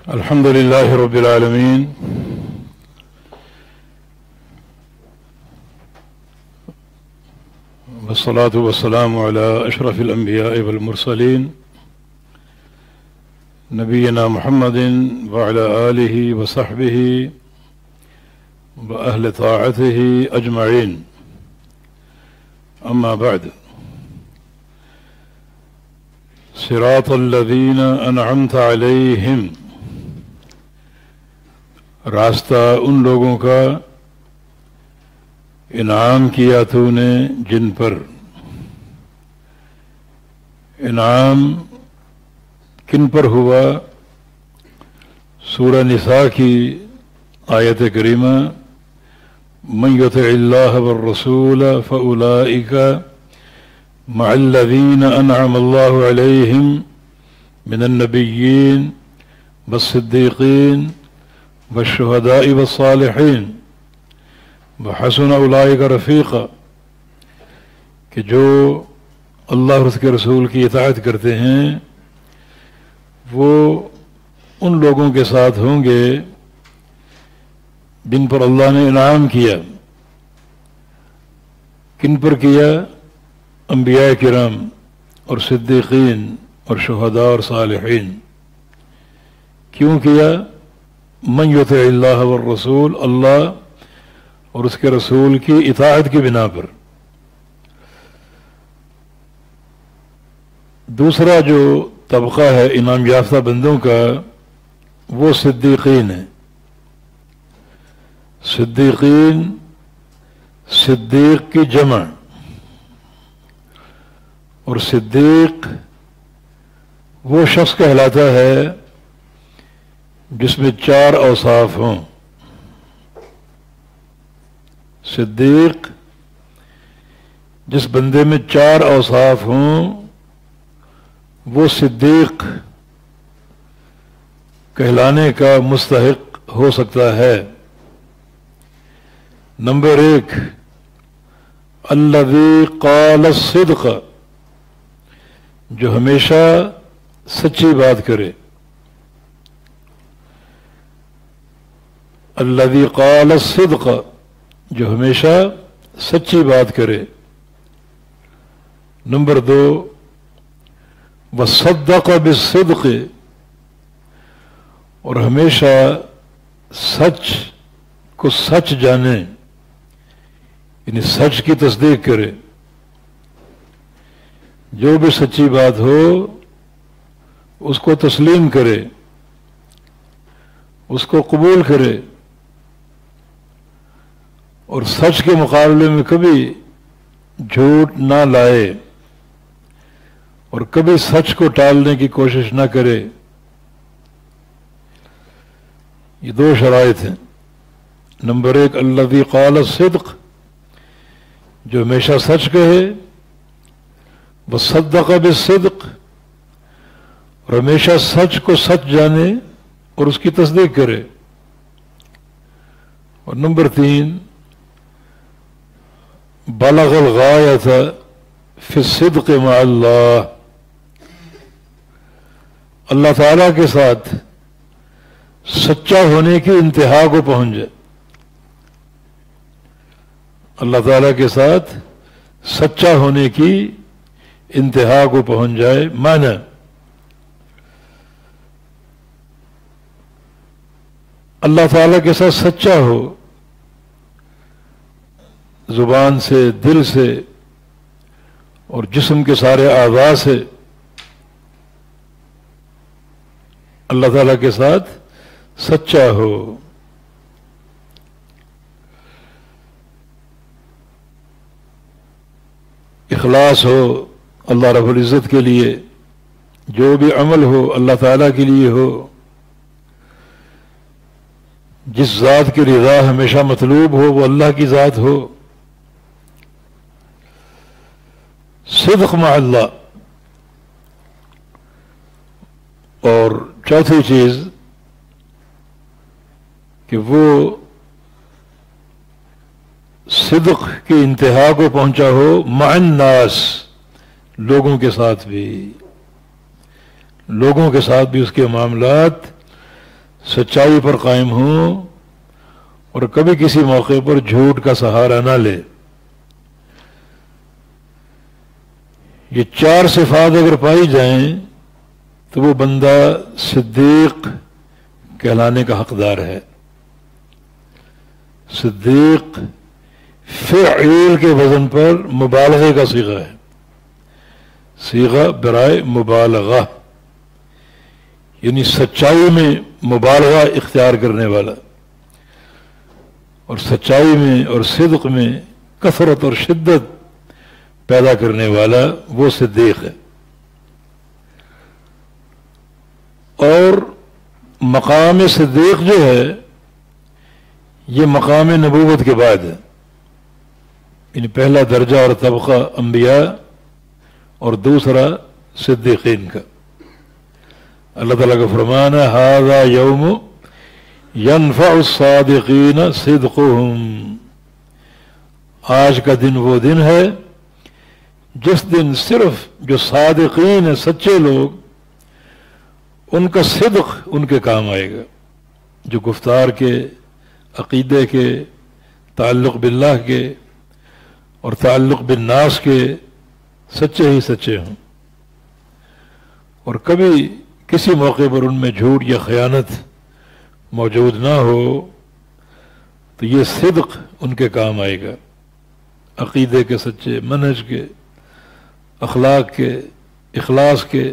الحمد لله رب العالمين والصلاة والسلام على أشرف الأنبياء والمرسلين نبينا محمد وعلى آله وصحبه وأهل طاعته أجمعين. أما بعد، صراط الذين أنعمت عليهم، راستہ ان لوگوں کا انعام کیا تو نے جن پر. انعام کن پر ہوا؟ سورہ نساء کی آیت کریمہ من یطع اللہ والرسول فاولئک مع الذین انعم اللہ علیہم من النبیین والصدیقین والشہداء والصالحین وحسن اولئک رفیقا، کہ جو اللہ اور اس کے رسول کی اطاعت کرتے ہیں وہ ان لوگوں کے ساتھ ہوں گے جن پر اللہ نے انعام کیا. کن پر کیا؟ انبیاء کرام اور صدیقین اور شہداء اور صالحین. کیوں کیا؟ من یطع اللہ والرسول، اللہ اور اس کے رسول کی اطاعت کی بنا پر. دوسرا جو طبقہ ہے انعام یافتہ بندوں کا وہ صدیقین ہیں. صدیقین، صدیق کی جمع، اور صدیق وہ شخص کہلاتا ہے جس میں 4 اوصاف ہوں. صدیق جس بندے میں 4 اوصاف ہوں وہ صدیق کہلانے کا مستحق ہو سکتا ہے. نمبر 1، الذی قال الصدق، جو ہمیشہ سچی بات کرے. الذی قال الصدق، جو ہمیشہ سچی بات کرے. نمبر 2، وصدق بالصدق، اور ہمیشہ سچ کو سچ جانے، یعنی سچ کی تصدیق کرے. جو بھی سچی بات ہو اس کو تسلیم کرے، اس کو قبول کرے، اور سچ کے مقابلے میں کبھی جھوٹ نہ لائے اور کبھی سچ کو ٹالنے کی کوشش نہ کرے. یہ 2 شرائط ہیں. نمبر 1، الذی قال الصدق، جو ہمیشہ سچ کہے. وصدق بالصدق، اور ہمیشہ سچ کو سچ جانے اور اس کی تصدیق کرے. اور نمبر 3، بلغ الغایۃ فی الصدق مع اللہ، اللہ تعالیٰ کے ساتھ سچا ہونے کی انتہا کو پہنچ جائے. اللہ تعالیٰ کے ساتھ سچا ہونے کی انتہا کو پہنچ جائے. معنی اللہ تعالیٰ کے ساتھ سچا ہو، زبان سے، دل سے اور جسم کے سارے اعضاء سے اللہ تعالیٰ کے ساتھ سچا ہو. اخلاص ہو اللہ رب العزت کے لیے، جو بھی عمل ہو اللہ تعالیٰ کے لیے ہو. جس ذات کی رضا ہمیشہ مطلوب ہو وہ اللہ کی ذات ہو. صدق مع اللہ. اور چوتھی چیز کہ وہ صدق کی انتہا کو پہنچا ہو مع الناس، لوگوں کے ساتھ بھی اس کے معاملات سچائی پر قائم ہوں اور کبھی کسی موقع پر جھوٹ کا سہارا نہ لے. یہ 4 صفات اگر پائی جائیں تو وہ بندہ صدیق کہلانے کا حقدار ہے. صدیق فعیل کے وزن پر مبالغے کا صیغہ ہے، صیغہ برائے مبالغہ، یعنی سچائی میں مبالغہ اختیار کرنے والا، اور سچائی میں اور صدق میں کثرت اور شدت پیدا کرنے والا وہ صدیق ہے. اور مقام صدیق جو ہے یہ مقام نبوت کے بعد ہے، یعنی پہلا درجہ اور طبقہ انبیاء اور دوسرا صدیقین کا. اللہ تعالیٰ کا فرمان ہے ھذا یوم ینفع الصادقین صدقہم، آج کا دن وہ دن ہے جس دن صرف جو صادقین ہیں، سچے لوگ، ان کا صدق ان کے کام آئے گا، جو گفتار کے، عقیدے کے، تعلق باللہ کے اور تعلق بالناس کے سچے ہی سچے ہوں، اور کبھی کسی موقع پر ان میں جھوٹ یا خیانت موجود نہ ہو تو یہ صدق ان کے کام آئے گا. عقیدے کے سچے، منہج کے، اخلاق کے، اخلاص کے،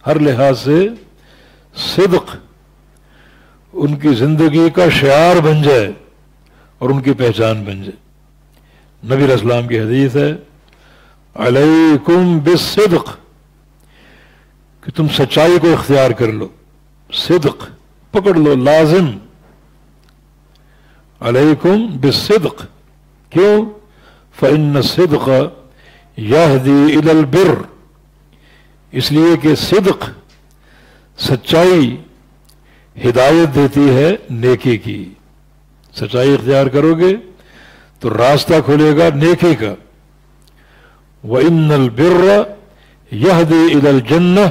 ہر لحاظ سے صدق ان کی زندگی کا شعار بن جائے اور ان کی پہچان بن جائے. نبی علیہ السلام کی حدیث ہے علیکم بالصدق، کہ تم سچائی کو اختیار کر لو، صدق پکڑ لو، لازم. علیکم بالصدق، کیوں؟ فإن الصدق یہدی الی البر، اس لیے کہ صدق، سچائی ہدایت دیتی ہے نیکی کی. سچائی اختیار کرو گے تو راستہ کھلے گا نیکی کا. وَإِنَّ الْبِرَّ يَهْدِي إِلَى الْجَنَّةِ،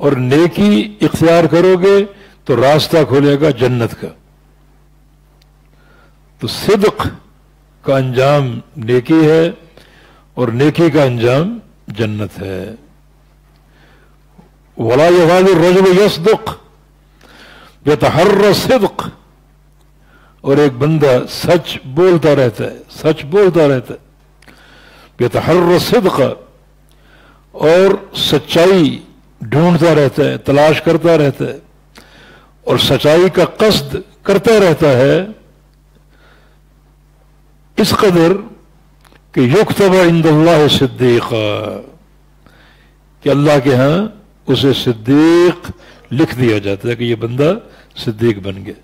اور نیکی اختیار کرو گے تو راستہ کھلے گا جنت کا. تو صدق کا انجام نیکی ہے اور نیکی کا انجام جنت ہے. وَلَا يَزَالُ الرَّجُلُ يَصْدُقُ يَتَحَرَّى الصِّدْقَ، اور ایک بندہ سچ بولتا رہتا ہے، سچ بولتا رہتا ہے، يَتَحَرَّى الصِّدْقَ، اور سچائی ڈھونڈتا رہتا ہے، تلاش کرتا رہتا ہے اور سچائی کا قصد کرتا رہتا ہے، اس قدر کہ یکتب عند اللہ صدیقا، کہ اللہ کے ہاں اسے صدیق لکھ دیا جاتا ہے کہ یہ بندہ صدیق بن گیا.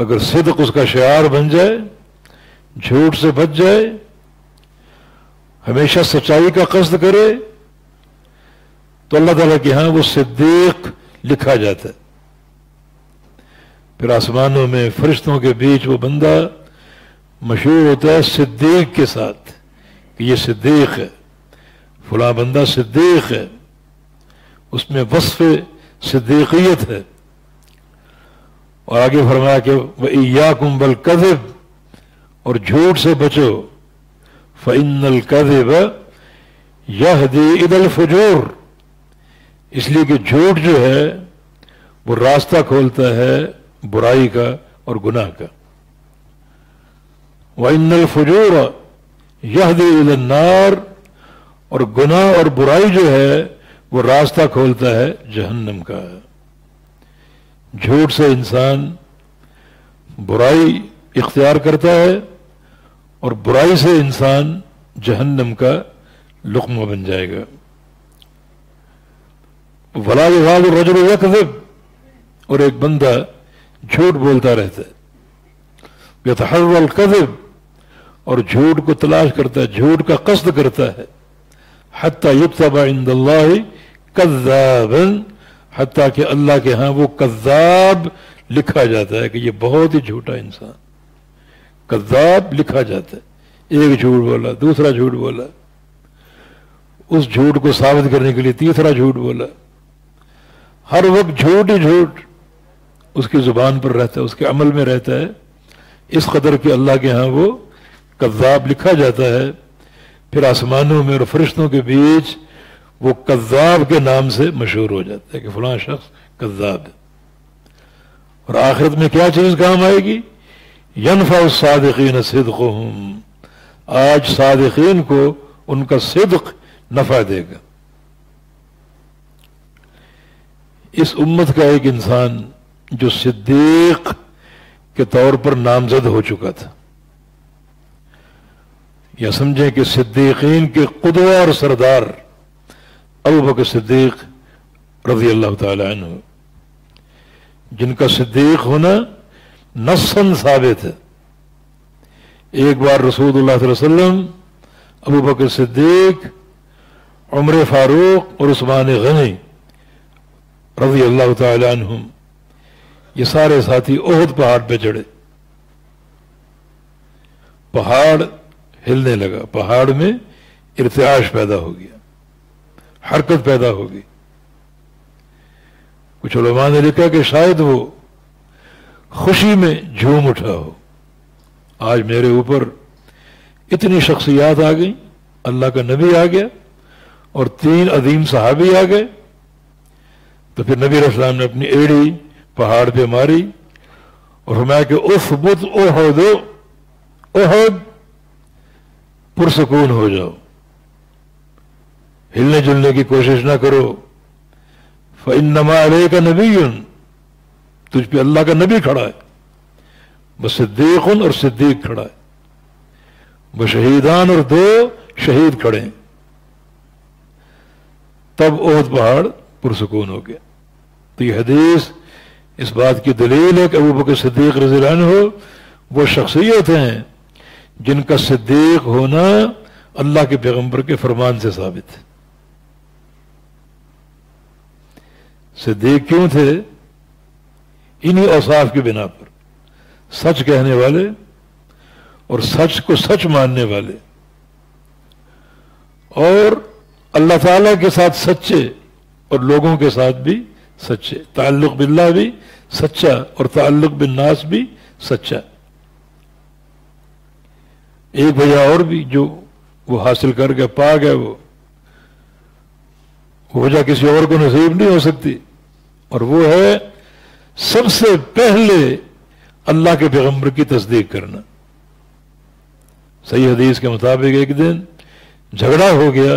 اگر صدق اس کا شعار بن جائے، جھوٹ سے بچ جائے، ہمیشہ سچائی کا قصد کرے، تو اللہ تعالیٰ کے ہاں وہ صدیق لکھا جاتا ہے. پھر آسمانوں میں فرشتوں کے بیچ وہ بندہ مشہور ہوتا ہے صدیق کے ساتھ کہ یہ صدیق ہے، فلاں بندہ صدیق ہے، اس میں وصف صدیقیت ہے. اور آگے فرمایا کہ وَإِيَّاكُمْ بَالْكَذِبِ، اور جھوٹ سے بچو، فَإِنَّ الْكَذِبَ يَهْدِي إِلَى الْفُجُورِ، اس لیے کہ جھوٹ جو ہے وہ راستہ کھولتا ہے برائی کا اور گناہ کا. وَإِنَّ الْفُجُورَ يَهْدِي إِلَى النَّارِ، اور گناہ اور برائی جو ہے وہ راستہ کھولتا ہے جہنم کا. جھوٹ سے انسان برائی اختیار کرتا ہے اور برائی سے انسان جہنم کا لقمہ بن جائے گا. وَلَا يَزَالُ الرَّجُلُ يَكْذِبُ، اور ایک بندہ جھوٹ بولتا رہتا ہے، يَتَحَرَّى الْكَذِبَ، اور جھوٹ کو تلاش کرتا ہے، جھوٹ کا قصد کرتا ہے، حَتَّى يُكْتَبَ عِندَ اللَّهِ كَذَّابًا، حتیٰ کہ اللہ کے ہاں وہ کذاب لکھا جاتا ہے کہ یہ بہت ہی جھوٹا انسان. کذاب لکھا جاتا ہے، ایک جھوٹ بولا، دوسرا جھوٹ بولا، اس جھوٹ کو ثابت کرنے کے لیے تیسرا جھوٹ بولا، ہر وقت جھوٹ ہی جھوٹ اس کی زبان پر رہتا ہے، اس کے عمل میں رہتا ہے، اس قدر کہ اللہ کے ہاں وہ کذاب لکھا جاتا ہے. پھر آسمانوں میں اور فرشتوں کے بیچ وہ کذاب کے نام سے مشہور ہو جاتا ہے کہ فلاں شخص کذاب ہے. اور آخرت میں کیا چیز کام آئے گی؟ ینفع الصادقین صدقہم، آج صادقین کو ان کا صدق نفع دے گا. اس امت کا ایک انسان جو صدیق کے طور پر نامزد ہو چکا تھا، یا سمجھیں کہ صدیقین کے قدوہ اور سردار ابو بکر صدیق رضی اللہ تعالی عنہ، جن کا صدیق ہونا نصاً ثابت ہے. ایک بار رسول اللہ صلی اللہ علیہ وسلم، ابو بکر صدیق، عمر فاروق اور عثمان غنی رضی اللہ تعالی عنہم، یہ سارے ساتھی احد پہاڑ پہ چڑھے. پہاڑ ہلنے لگا، پہاڑ میں ارتعاش پیدا ہو گیا، حرکت پیدا ہو گئی. کچھ علماء نے لکھا کہ شاید وہ خوشی میں جھوم اٹھا ہو، آج میرے اوپر اتنی شخصیات آ گئیں، اللہ کا نبی آ گیا اور 3 عظیم صحابی آ گئے. تو پھر نبی علیہ السلام نے اپنی ایڑی پہاڑ پہ ماری اور فرمایا کہ اثبت احد، احد پرسکون ہو جاؤ، ہلنے جلنے کی کوشش نہ کرو. فإنما علیک نبی، تجھ پہ اللہ کا نبی کھڑا ہے، بس صدیق اور صدیق کھڑا ہے، بس شہیدان اور 2 شہید کھڑے ہیں. تب احد پہاڑ پرسکون ہو گیا. تو یہ حدیث اس بات کی دلیل ہے کہ ابو بکر صدیق رضی اللہ عنہ وہ شخصیت ہیں جن کا صدیق ہونا اللہ کے پیغمبر کے فرمان سے ثابت ہے. صدیق کیوں تھے؟ انہی اوصاف کی بنا پر، سچ کہنے والے اور سچ کو سچ ماننے والے، اور اللہ تعالیٰ کے ساتھ سچے اور لوگوں کے ساتھ بھی سچے، تعلق باللہ بھی سچا اور تعلق بالناس بھی سچا. ایک وجہ اور بھی جو وہ حاصل کر کے پا گیا، وہ وجہ کسی اور کو نصیب نہیں ہو سکتی، اور وہ ہے سب سے پہلے اللہ کے پیغمبر کی تصدیق کرنا. صحیح حدیث کے مطابق ایک دن جھگڑا ہو گیا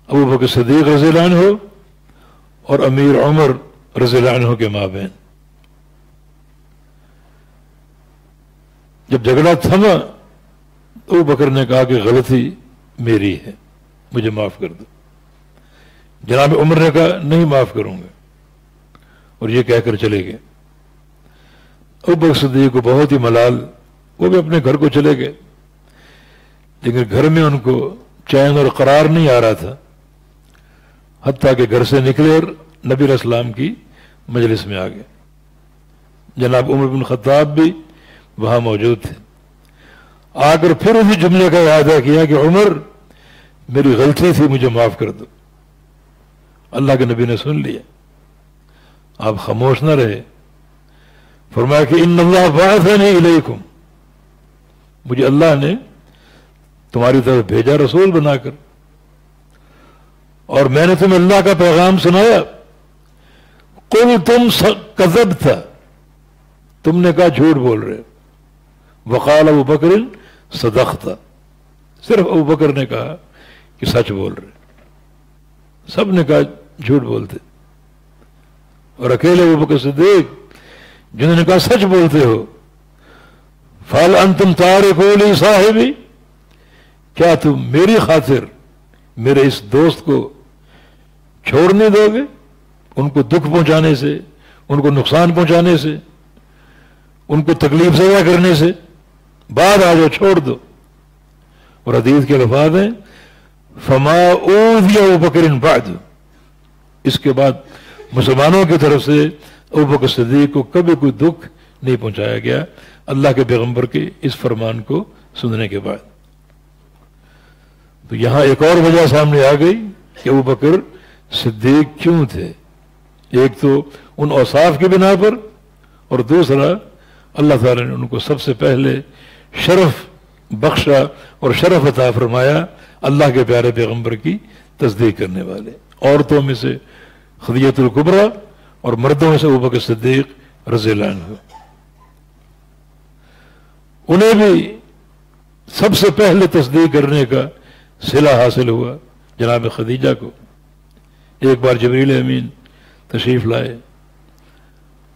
ابو بکر صدیق رضی اللہ عنہ اور امیر عمر رضی اللہ عنہ کے مابین. جب جھگڑا تھما تو ابو بکر نے کہا کہ غلطی میری ہے، مجھے معاف کر دو. جناب عمر نے کہا نہیں معاف کروں گا، اور یہ کہہ کر چلے گئے. ابو بکر صدیق کو بہت ہی ملال، وہ بھی اپنے گھر کو چلے گئے، لیکن گھر میں ان کو چین اور قرار نہیں آ رہا تھا، حتیٰ کہ گھر سے نکلے اور نبی علیہ السلام کی مجلس میں آ گئے. جناب عمر بن خطاب بھی وہاں موجود تھے. آ کر پھر اسی جملے کا اعادہ کیا کہ عمر میری غلطی تھی، مجھے معاف کر دو. اللہ کے نبی نے سن لیا، آپ خاموش نہ رہے. فرمایا کہ ان اللہ بعثنی الیکم، مجھے اللہ نے تمہاری طرف بھیجا رسول بنا کر، اور میں نے تمہیں اللہ کا پیغام سنایا. قل تم کذبت، تم نے کہا جھوٹ بول رہے. وقال ابو بکر صدقت، صرف ابو بکر نے کہا کہ سچ بول رہے، سب نے کہا جھوٹ بولتے. اور اکیلے ابو بکر صدیق جنہوں نے کہا سچ بولتے ہو. فَهَلْ أَنْتُمْ تَارِكُوا لِي صَاحِبِي، کیا تم میری خاطر میرے اس دوست کو چھوڑنے دو گے؟ ان کو دکھ پہنچانے سے، ان کو نقصان پہنچانے سے، ان کو تکلیف زدہ کرنے سے؟ بعد آ جاؤ، چھوڑ دو. اور حدیث کے الفاظ ہیں فَمَا أُوذِيَ أَبُو بَكْرٍ بَعْدُ، اس کے بعد مسلمانوں کی طرف سے ابو بکر صدیق کو کبھی کوئی دکھ نہیں پہنچایا گیا اللہ کے پیغمبر کے اس فرمان کو سننے کے بعد. تو یہاں ایک اور وجہ سامنے آ گئی کہ ابو بکر صدیق کیوں تھے. ایک تو ان اوصاف کی بنا پر، اور دوسرا اللہ تعالیٰ نے ان کو سب سے پہلے شرف بخشا اور شرف عطا فرمایا اللہ کے پیارے پیغمبر کی تصدیق کرنے والے۔ عورتوں میں سے خدیجہ الکبریٰ اور مردوں میں سے ابوبکر صدیق رضی اللہ عنہ، انہیں بھی سب سے پہلے تصدیق کرنے کا صلہ حاصل ہوا جناب خدیجہ کو۔ ایک بار جبریل امین تشریف لائے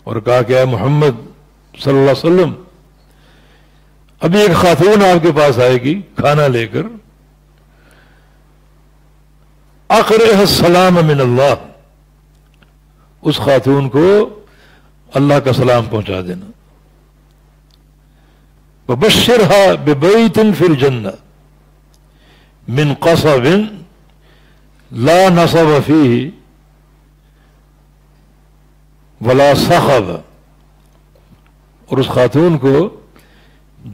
اور کہا کہ اے محمد صلی اللہ علیہ وسلم، ابھی ایک خاتون آپ کے پاس آئے گی کھانا لے کر، اقرئہ السلام من اللہ، اس خاتون کو اللہ کا سلام پہنچا دینا، وبشرها ببیت فی الجنہ من قصب لا نصب فیہ ولا صخب، اور اس خاتون کو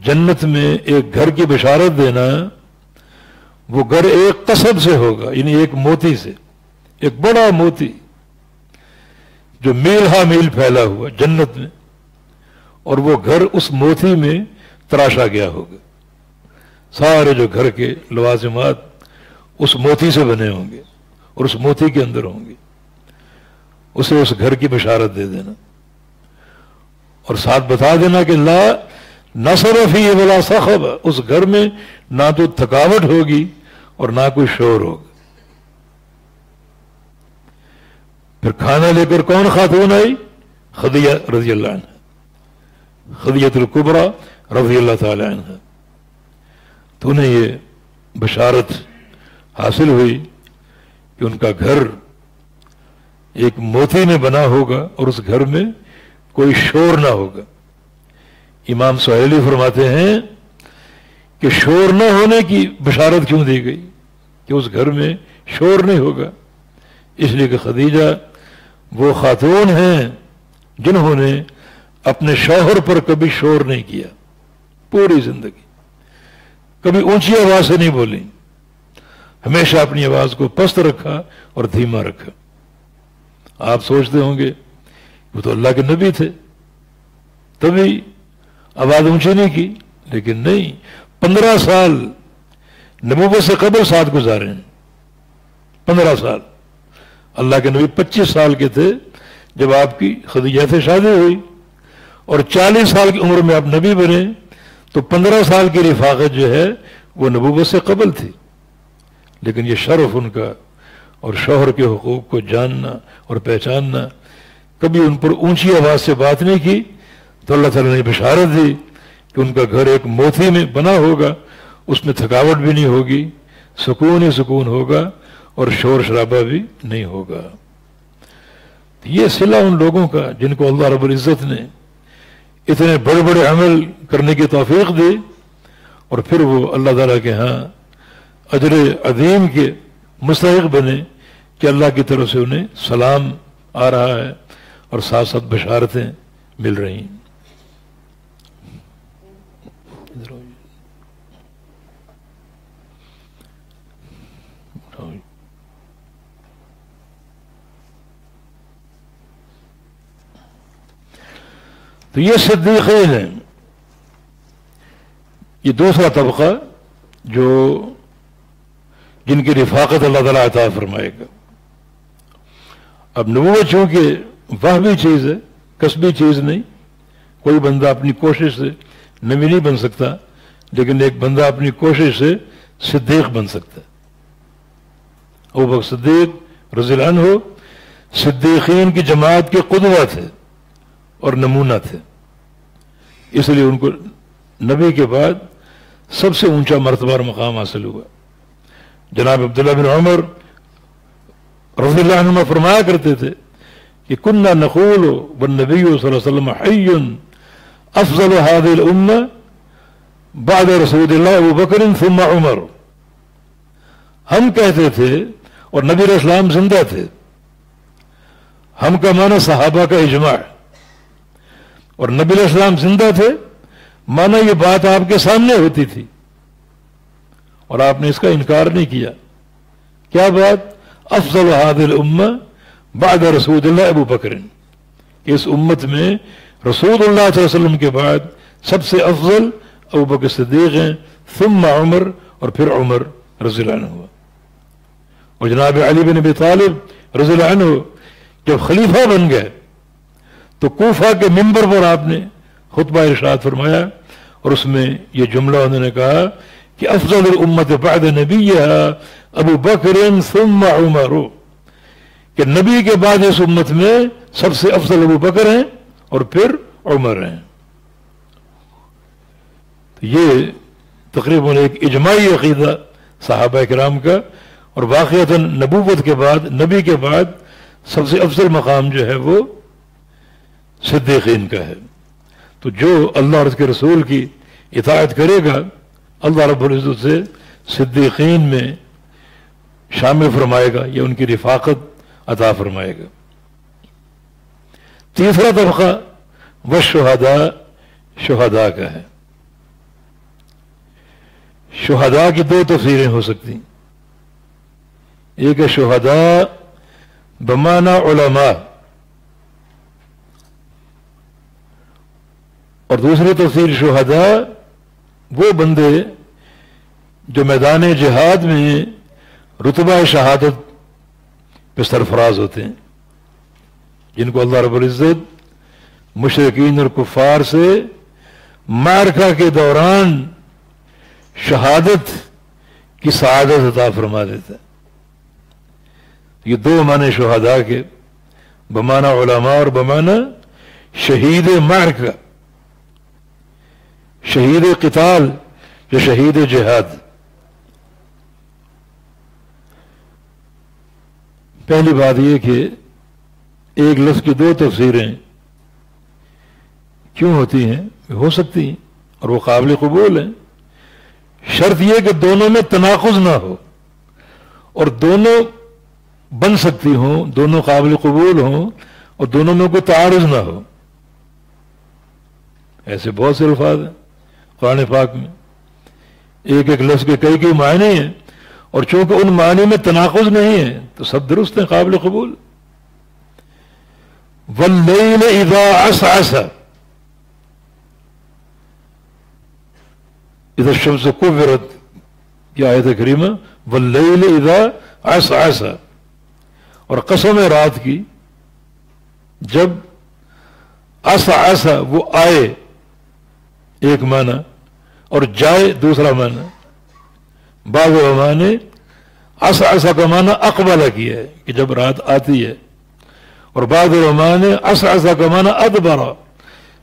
جنت میں ایک گھر کی بشارت دینا، وہ گھر ایک قصب سے ہوگا، یعنی ایک موتی سے، ایک بڑا موتی جو میل ہا میل پھیلا ہوا جنت میں، اور وہ گھر اس موتی میں تراشا گیا ہوگا، سارے جو گھر کے لوازمات اس موتی سے بنے ہوں گے اور اس موتی کے اندر ہوں گے، اسے اس گھر کی بشارت دے دینا، اور ساتھ بتا دینا کہ لا نصب فیہ ولا صخب، اس گھر میں نہ تو تھکاوٹ ہوگی اور نہ کوئی شور ہوگا۔ پھر کھانا لے کر کون خاتون آئی؟ خدیجہ رضی اللہ عنہ، خدیجہ الکبریٰ رضی اللہ تعالی عنہ۔ تو انہیں یہ بشارت حاصل ہوئی کہ ان کا گھر ایک موتی میں بنا ہوگا اور اس گھر میں کوئی شور نہ ہوگا۔ امام سہیلی فرماتے ہیں کہ شور نہ ہونے کی بشارت کیوں دی گئی کہ اس گھر میں شور نہیں ہوگا؟ اس لیے کہ خدیجہ وہ خاتون ہیں جنہوں نے اپنے شوہر پر کبھی شور نہیں کیا، پوری زندگی کبھی اونچی آواز سے نہیں بولی، ہمیشہ اپنی آواز کو پست رکھا اور دھیما رکھا۔ آپ سوچتے ہوں گے وہ تو اللہ کے نبی تھے، تبھی آواز اونچی نہیں کی، لیکن نہیں، 15 سال نبوت سے قبل ساتھ گزارے ہیں، 15 سال۔ اللہ کے نبی 25 سال کے تھے جب آپ کی خدیجہ سے شادی ہوئی، اور 40 سال کی عمر میں آپ نبی بنے، تو 15 سال کی رفاقت جو ہے وہ نبوت سے قبل تھی۔ لیکن یہ شرف ان کا اور شوہر کے حقوق کو جاننا اور پہچاننا، کبھی ان پر اونچی آواز سے بات نہیں کی، تو اللہ تعالیٰ نے بشارت دی کہ ان کا گھر ایک موتی میں بنا ہوگا، اس میں تھکاوٹ بھی نہیں ہوگی، سکون ہی سکون ہوگا اور شور شرابہ بھی نہیں ہوگا۔ یہ صلہ ان لوگوں کا جن کو اللہ رب العزت نے اتنے بڑے بڑے عمل کرنے کی توفیق دی، اور پھر وہ اللہ تعالیٰ کے ہاں اجر عظیم کے مستحق بنے کہ اللہ کی طرف سے انہیں سلام آ رہا ہے اور ساتھ ساتھ بشارتیں مل رہی ہیں۔ تو یہ صدیقین ہیں، یہ دوسرا طبقہ جو جن کی رفاقت اللہ تعالیٰ عطا فرمائے گا۔ اب نبوت چونکہ وہبی چیز ہے، کسبی چیز نہیں، کوئی بندہ اپنی کوشش سے نبی نہیں بن سکتا، لیکن ایک بندہ اپنی کوشش سے صدیق بن سکتا ہے۔ ابوبکر صدیق رضی اللہ عنہ صدیقین کی جماعت کے قدوہ تھے اور نمونہ تھے، اس لیے ان کو نبی کے بعد سب سے اونچا مرتبہ اور مقام حاصل ہوا۔ جناب عبداللہ بن عمر رضی اللہ عنہ فرمایا کرتے تھے کہ کننا نقول والنبی صلی اللہ علیہ وسلم حی افضل هذه الامہ بعد رسول اللہ ابوبکر ثم عمر۔ ہم کہتے تھے اور نبی علیہ السلام زندہ تھے، ہم کا معنی صحابہ کا اجماع، اور نبی علیہ السلام زندہ تھے مانا یہ بات آپ کے سامنے ہوتی تھی اور آپ نے اس کا انکار نہیں کیا۔ کیا بات؟ افضل هذه الامہ بعد رسول اللہ ابو بکر، اس امت میں رسول اللہ صلی اللہ علیہ وسلم کے بعد سب سے افضل ابو بکر صدیق ہیں، ثم عمر، اور پھر عمر رضی اللہ عنہ ہوا۔ اور جناب علی بن ابی طالب رضی اللہ عنہ جب خلیفہ بن گئے تو کوفہ کے منبر پر آپ نے خطبہ ارشاد فرمایا، اور اس میں یہ جملہ انہوں نے کہا کہ افضل الامت بعد نبیہا ابو بکر ثم عمر، کہ نبی کے بعد اس امت میں سب سے افضل ابو بکر ہیں اور پھر عمر ہیں۔ تو یہ تقریباً ایک اجماعی عقیدہ صحابہ کرام کا، اور واقعتاً نبوت کے بعد، نبی کے بعد سب سے افضل مقام جو ہے وہ صدیقین کا ہے۔ تو جو اللہ اور اس کے رسول کی اطاعت کرے گا، اللہ رب العزت سے صدیقین میں شامل فرمائے گا یا ان کی رفاقت عطا فرمائے گا۔ تیسرا طبقہ والشہداء، شہداء کا ہے۔ شہداء کی دو تفسیریں ہو سکتی ہیں، ایک ہے شہداء بمعنی علماء، اور دوسری تفسیر شہداء وہ بندے جو میدان جہاد میں رتبہ شہادت پہ سرفراز ہوتے ہیں، جن کو اللہ رب العزت مشرکین اور کفار سے معرکہ کے دوران شہادت کی سعادت عطا فرما دیتا ہے۔ یہ دو معنی شہداء کے، بمعنی علماء اور بمعنی شہید معرکہ، شہید قتال یا شہید جہاد۔ پہلی بات یہ کہ ایک لفظ کی دو تفسیریں کیوں ہوتی ہیں؟ ہو سکتی ہیں اور وہ قابل قبول ہیں، شرط یہ کہ دونوں میں تناقض نہ ہو، اور دونوں بن سکتی ہوں، دونوں قابل قبول ہوں، اور دونوں میں کوئی تعارض نہ ہو۔ ایسے بہت سے الفاظ ہیں قرآن پاک میں، ایک ایک لفظ کے کئی کئی معنی ہیں، اور چونکہ ان معنی میں تناقض نہیں ہے تو سب درست ہیں، قابل قبول۔ واللیل اذا عسعس، اذا الشمس کورت کی آیت کریمہ، واللیل اذا عسعس، اور قسم ہے رات کی جب عسعس وہ آئے ایک معنی اور جائے دوسرا معنی۔ بعض علماء نے عسعس کا معنی اقبلہ کیا ہے کہ جب رات آتی ہے، اور بعض علماء نے عسعس کا معنی ادبرا،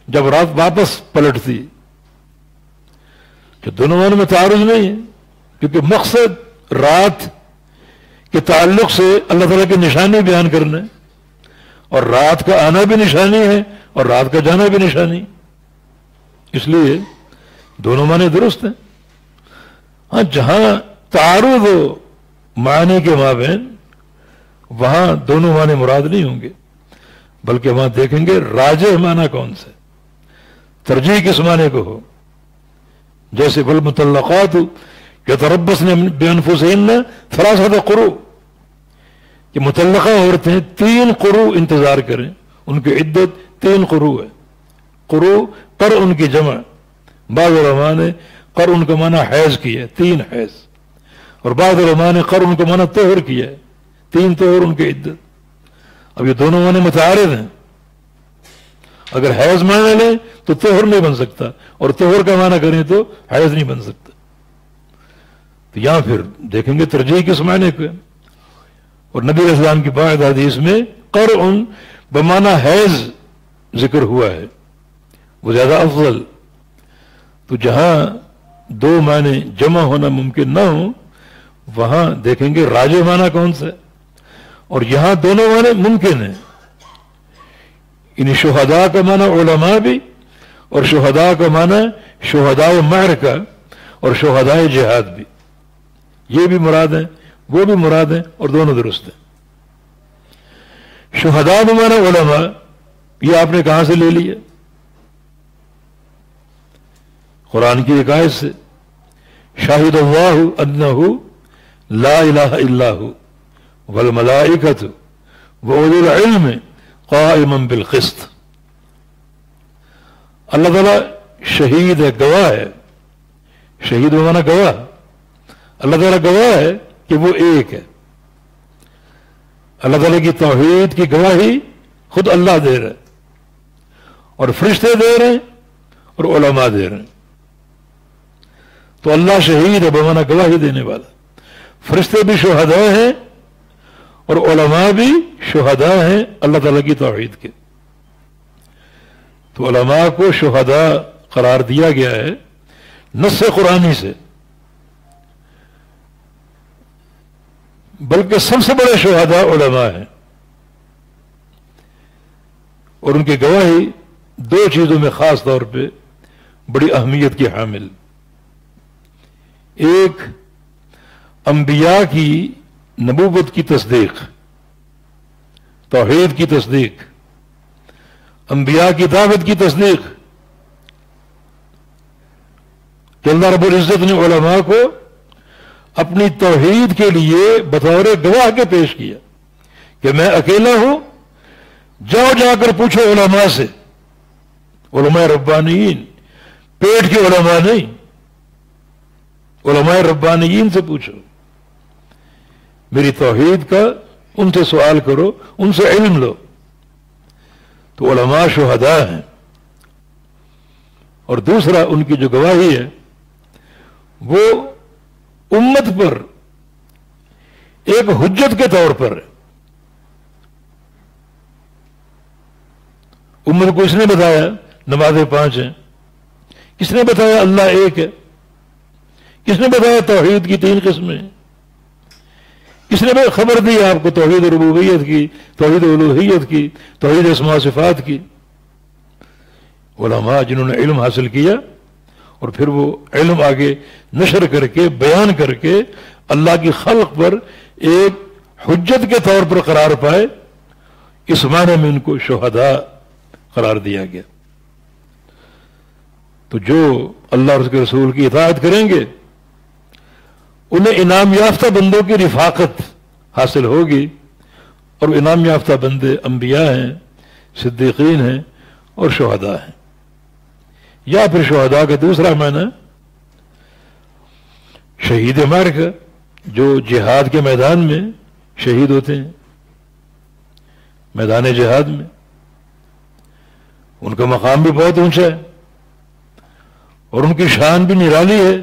جب رات واپس پلٹتی، کہ دونوں معنی میں تعارض نہیں ہے، کیونکہ مقصد رات کے تعلق سے اللہ تعالیٰ کی نشانی بیان کرنا ہے، اور رات کا آنا بھی نشانی ہے اور رات کا جانا بھی نشانی، اس لیے دونوں معنی درست ہیں۔ ہاں جہاں تعارض ہو معنی کے مابین، وہاں دونوں معنی مراد نہیں ہوں گے، بلکہ وہاں دیکھیں گے راجح معنی کون سے، ترجیح کس معنی کو ہو۔ جیسے والمطلقات یتربصن بانفسہن ثلاثۃ قروء، کہ مطلقہ عورتیں 3 قروء انتظار کریں، ان کی عدت 3 قروء ہے۔ قروء قرء ان کی جمع، بعض علماء نے قرء ان کا معنی حیض کیا ہے، 3 حیض، اور بعض علماء نے قرء ان کا معنی طہر کیا ہے، 3 طہر ان کی عدت۔ اب یہ دونوں معنی متعارض ہیں، اگر حیض معنی لیں تو طہر نہیں بن سکتا، اور طہر کا معنی کریں تو حیض نہیں بن سکتا۔ تو یہاں پھر دیکھیں گے ترجیح کس معنی کو ہے، اور نبی علیہ السلام کی بعض حدیث میں قرء بمعنی حیض ذکر ہوا ہے، وہ زیادہ افضل۔ تو جہاں 2 معنی جمع ہونا ممکن نہ ہو، وہاں دیکھیں گے راجح معنی کون سا ہے، اور یہاں دونوں معنی ممکن ہیں، یعنی شہداء کا معنی علماء بھی، اور شہداء کا معنی شہداء معرکہ اور شہداء جہاد بھی، یہ بھی مراد ہیں وہ بھی مراد ہیں، اور دونوں درست ہیں۔ شہداء بمعنی علماء، یہ آپ نے کہاں سے لے لیا؟ قرآن کی ایک آیت سے، شاہد اللہ انہ لا الہ الا ہو والملائکۃ وَأُولُو الْعِلْمِ قَائِمًا بِالْقِسْطِ. اللہ تعالیٰ شہید ہے، گواہ ہے. شہید بمانا گواہ. اللہ تعالیٰ گواہ ہے کہ وہ ایک ہے. اللہ تعالیٰ کی توحید کی گواہی خود اللہ دے رہا ہے، اور فرشتے دے رہے ہیں، اور علماء دے رہے ہیں. تو اللہ شہید ہے بمانا گواہی دینے والا. فرشتے بھی شہداء ہیں اور علماء بھی شہداء ہیں اللہ تعالیٰ کی توحید کے. تو علماء کو شہداء قرار دیا گیا ہے نص قرآنی سے، بلکہ سب سے بڑے شہداء علماء ہیں، اور ان کی گواہی دو چیزوں میں خاص طور پہ بڑی اہمیت کی حامل. ایک، انبیاء کی نبوت کی تصدیق، توحید کی تصدیق، انبیاء کی دعوت کی تصدیق کہ اللہ رب العزت نے علماء کو اپنی توحید کے لیے بطور گواہ کے پیش کیا کہ میں اکیلا ہوں، جاؤ جا کر پوچھو علماء سے. علماء ربانیین، پیٹ کے علماء نہیں، علماء ربانیین سے پوچھو. میری توحید کا ان سے سوال کرو، ان سے علم لو. تو علماء شہداء ہیں. اور دوسرا، ان کی جو گواہی ہے وہ امت پر ایک حجت کے طور پر ہے. امت کو اس نے بتایا نمازیں 5 ہیں، کس نے بتایا اللہ ایک ہے، کس نے بتایا توحید کی 3 قسمیں، کس نے خبر دی آپ کو توحید ربوبیت کی، توحید الوہیت کی، توحید اسماء و صفات کی. علماء جنہوں نے علم حاصل کیا اور پھر وہ علم آگے نشر کر کے بیان کر کے اللہ کی خلق پر ایک حجت کے طور پر قرار پائے، اس معنی میں ان کو شہداء قرار دیا گیا. تو جو اللہ اور اس کے رسول کی اطاعت کریں گے انہیں انعام یافتہ بندوں کی رفاقت حاصل ہوگی، اور انعام یافتہ بندے انبیاء ہیں، صدیقین ہیں اور شہداء ہیں. یا پھر شہداء کا دوسرا معنی شہید معرکہ، جو جہاد کے میدان میں شہید ہوتے ہیں، میدان جہاد میں. ان کا مقام بھی بہت اونچا ہے اور ان کی شان بھی نرالی ہے.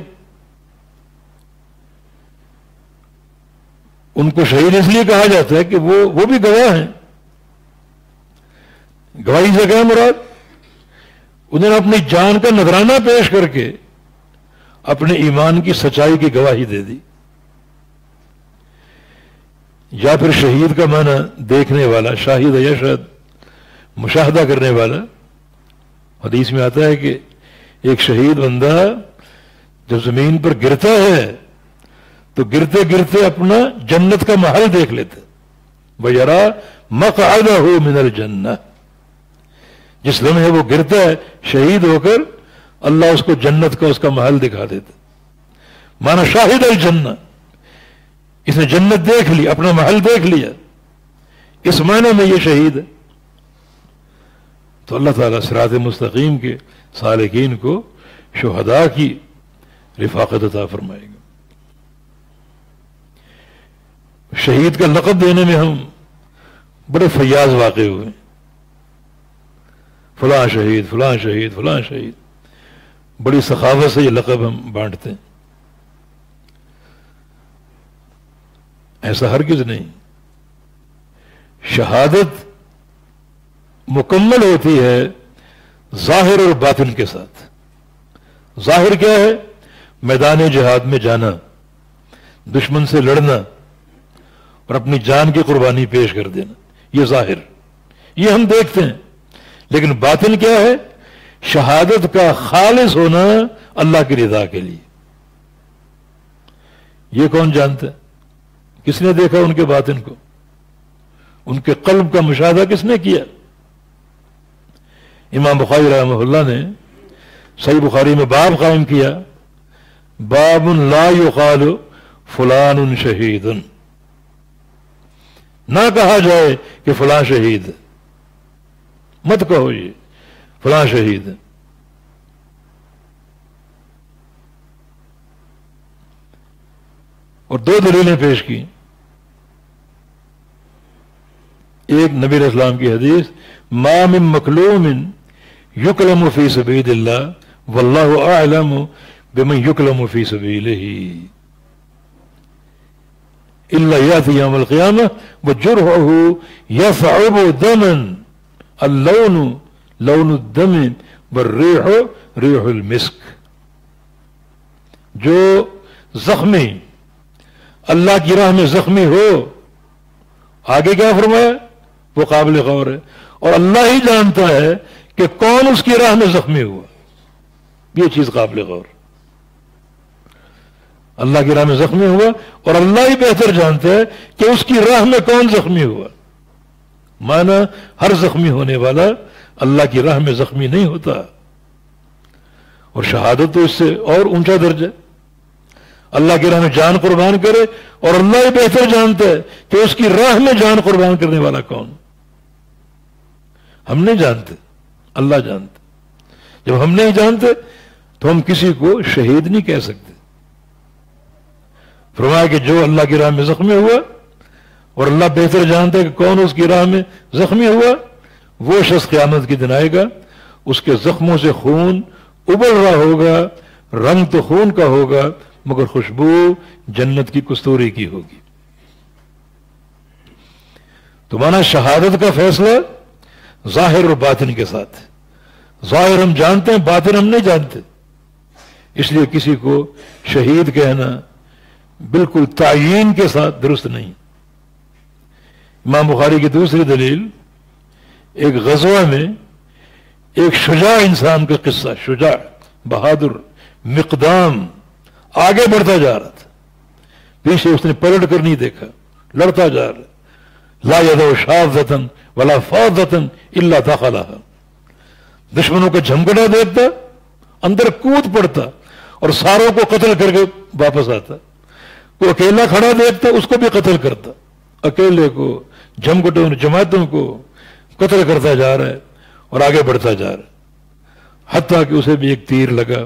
ان کو شہید اس لیے کہا جاتا ہے کہ وہ بھی گواہ ہیں. گواہی سے کیا مراد؟ انہوں نے اپنی جان کا نذرانہ پیش کر کے اپنے ایمان کی سچائی کی گواہی دے دی. یا پھر شہید کا معنی دیکھنے والا، شاہد یشہد، مشاہدہ کرنے والا. حدیث میں آتا ہے کہ ایک شہید بندہ جب زمین پر گرتا ہے تو گرتے گرتے اپنا جنت کا محل دیکھ لیتے. وَيَرَى مَقْعَدَهُ مِنَ الْجَنَّةِ. جس لمحے وہ گرتا ہے شہید ہو کر، اللہ اس کو جنت کا اس کا محل دکھا دیتا. مانا شاہد الجنہ، اس نے جنت دیکھ لی، اپنا محل دیکھ لیا. اس معنی میں یہ شہید ہے. تو اللہ تعالیٰ صراط مستقیم کے سالکین کو شہداء کی رفاقت عطا فرمائے گا. شہید کا لقب دینے میں ہم بڑے فیاض واقع ہوئے. فلاں شہید، فلاں شہید، فلاں شہید. بڑی سخاوت سے یہ لقب ہم بانٹتے ہیں. ایسا ہرگز نہیں. شہادت مکمل ہوتی ہے ظاہر اور باطن کے ساتھ. ظاہر کیا ہے؟ میدان جہاد میں جانا، دشمن سے لڑنا اور اپنی جان کی قربانی پیش کر دینا، یہ ظاہر، یہ ہم دیکھتے ہیں. لیکن باطن کیا ہے؟ شہادت کا خالص ہونا اللہ کی رضا کے لیے. یہ کون جانتا ہے؟ کس نے دیکھا ان کے باطن کو؟ ان کے قلب کا مشاہدہ کس نے کیا؟ امام بخاری رحمہ اللہ نے صحیح بخاری میں باب قائم کیا، باب لا یقال فلان شہید. نہ کہا جائے کہ فلاں شہید ہے، مت کہو یہ فلاں شہید ہے۔ اور دو دلیلیں پیش کی، ایک نبی علیہ السلام کی حدیث ما من مکلوم یکلم فی سبیل اللہ واللہ اعلم بمن یکلم فی سبیلہ الا یاتی یوم القیامہ وجرحہ یفعب دما اللون لون الدم والریح ریح المسک۔ جو زخمی اللہ کی راہ میں زخمی ہو، آگے کیا فرمایا؟ وہ قابل غور ہے، اور اللہ ہی جانتا ہے کہ کون اس کی راہ میں زخمی ہوا، یہ چیز قابل غور۔ اللہ کی راہ میں زخمی ہوا اور اللہ ہی بہتر جانتا ہے کہ اس کی راہ میں کون زخمی ہوا۔ مانا ہر زخمی ہونے والا اللہ کی راہ میں زخمی نہیں ہوتا، اور شہادت تو اس سے اور اونچا درجہ، اللہ کی راہ میں جان قربان کرے اور اللہ ہی بہتر جانتا ہے کہ اس کی راہ میں جان قربان کرنے والا کون۔ ہم نہیں جانتے، اللہ جانتے۔ جب ہم نہیں جانتے تو ہم کسی کو شہید نہیں کہہ سکتے۔ فرمایا کہ جو اللہ کی راہ میں زخمی ہوا اور اللہ بہتر جانتا ہے کہ کون اس کی راہ میں زخمی ہوا، وہ شخص قیامت کے دن آئے گا، اس کے زخموں سے خون ابل رہا ہوگا، رنگ تو خون کا ہوگا مگر خوشبو جنت کی کستوری کی ہوگی۔ تو مانا شہادت کا فیصلہ ظاہر اور باطن کے ساتھ ہے۔ ظاہر ہم جانتے ہیں، باطن ہم نہیں جانتے، اس لیے کسی کو شہید کہنا بالکل تعیین کے ساتھ درست نہیں۔ امام بخاری کی دوسری دلیل، ایک غزوہ میں ایک شجاع انسان کا قصہ، شجاع بہادر مقدام آگے بڑھتا جا رہا تھا، پیچھے اس نے پلٹ کر نہیں دیکھا، لڑتا جا رہا، لا یدع شاذۃ ولا فاضۃ الا دخلها، دشمنوں کا جھمگڑا دیکھتا اندر کود پڑتا اور ساروں کو قتل کر کے واپس آتا، کوئی اکیلا کھڑا دیکھتا اس کو بھی قتل کرتا، اکیلے کو، جھمگٹوں جماعتوں کو قتل کرتا جا رہا ہے اور آگے بڑھتا جا رہا ہے، حتیٰ کہ اسے بھی ایک تیر لگا،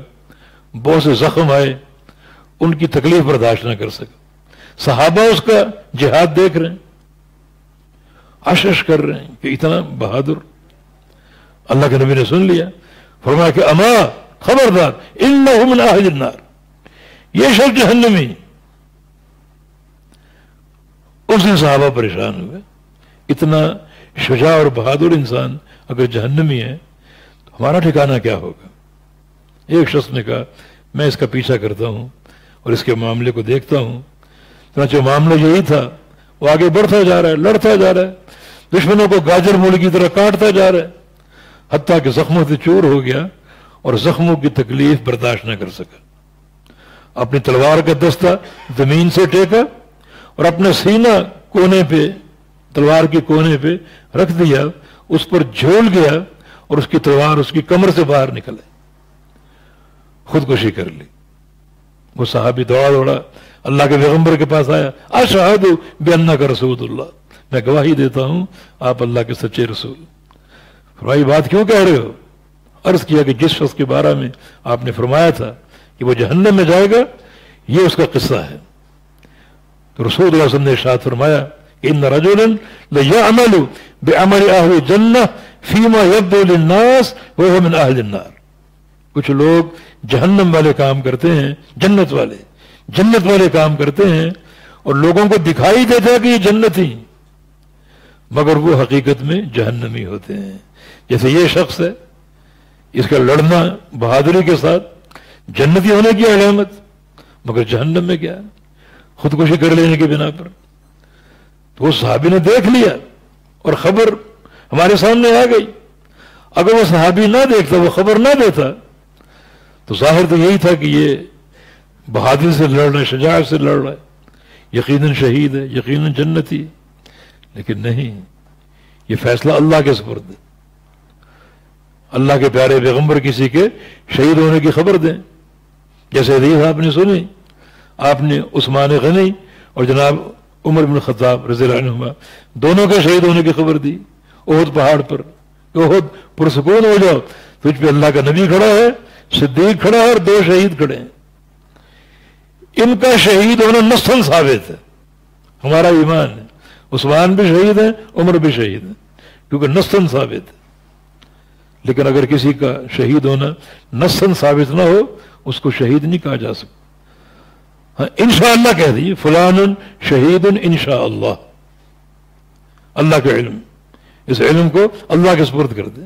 بہت سے زخم آئے، ان کی تکلیف برداشت نہ کر سکا۔ صحابہ اس کا جہاد دیکھ رہے ہیں، اشش کر رہے ہیں کہ اتنا بہادر۔ اللہ کے نبی نے سن لیا، فرمایا کہ اما خبردار انہ من اہل النار، یہ شخص جہنمی۔ اس دن صحابہ پریشان ہوئے، اتنا شجاع اور بہادر انسان اگر جہنمی ہے تو ہمارا ٹھکانہ کیا ہوگا؟ ایک شخص نے کہا میں اس کا پیچھا کرتا ہوں اور اس کے معاملے کو دیکھتا ہوں، چنانچہ معاملہ یہی تھا، وہ آگے بڑھتا جا رہا ہے، لڑتا جا رہا ہے، دشمنوں کو گاجر مولی کی طرح کاٹتا جا رہا ہے، حتیٰ کہ زخموں سے چور ہو گیا اور زخموں کی تکلیف برداشت نہ کر سکا، اپنی تلوار کا دستہ زمین سے ٹیکا اور اپنا سینہ کونے پہ، تلوار کے کونے پہ رکھ دیا، اس پر جھول گیا اور اس کی تلوار اس کی کمر سے باہر نکلے، خودکشی کر لی۔ وہ صحابی دوڑا اللہ کے پیغمبر کے پاس آیا، اشہد بانک رسول اللہ، میں گواہی دیتا ہوں آپ اللہ کے سچے رسول۔ فرمائی بات کیوں کہہ رہے ہو؟ عرض کیا کہ جس شخص کے بارے میں آپ نے فرمایا تھا کہ وہ جہنم میں جائے گا، یہ اس کا قصہ ہے۔ تو رسول اللہ صلی اللہ علیہ وسلم نے ارشاد فرمایا ان رجلا لیعمل بعمل اہل الجنہ فیما یبدو للناس وهو من اہل النار، کچھ لوگ جہنم والے کام کرتے ہیں، جنت والے کام کرتے ہیں اور لوگوں کو دکھائی دیتا ہے کہ یہ جنتی، مگر وہ حقیقت میں جہنمی ہوتے ہیں۔ جیسے یہ شخص ہے، اس کا لڑنا بہادری کے ساتھ جنتی ہونے کی علامت، مگر جہنم میں کیا، خودکشی کر لینے کی بنا پر۔ تو وہ صحابی نے دیکھ لیا اور خبر ہمارے سامنے آ گئی، اگر وہ صحابی نہ دیکھتا، وہ خبر نہ دیتا تو ظاہر تو یہی تھا کہ یہ بہادری سے لڑ رہا ہے، شجاعت سے لڑ رہا ہے، یقیناً شہید ہے، یقیناً جنتی، لیکن نہیں، یہ فیصلہ اللہ کے سپرد ہے۔ اللہ کے پیارے پیغمبر کسی کے شہید ہونے کی خبر دیں، جیسے حدیث آپ نے سنی، آپ نے عثمان غنی اور جناب عمر بن خطاب رضی اللہ عنہما دونوں کے شہید ہونے کی خبر دی احد پہاڑ پر. احد پرسکون ہو جاؤ، تجھ پہ اللہ کا نبی کھڑا ہے، صدیق کھڑا ہے اور 2 شہید کھڑے ہیں. ان کا شہید ہونا نصاً ثابت ہے، ہمارا ایمان ہے. عثمان بھی شہید ہیں، عمر بھی شہید ہیں، کیونکہ نصاً ثابت ہے. لیکن اگر کسی کا شہید ہونا نصاً ثابت نہ ہو اس کو شہید نہیں کہا جا سکتا. ہاں انشاءاللہ کہہ دیجیے فلان شہید انشاءاللہ، اللہ کے علم، اس علم کو اللہ کے سپرد کر دے.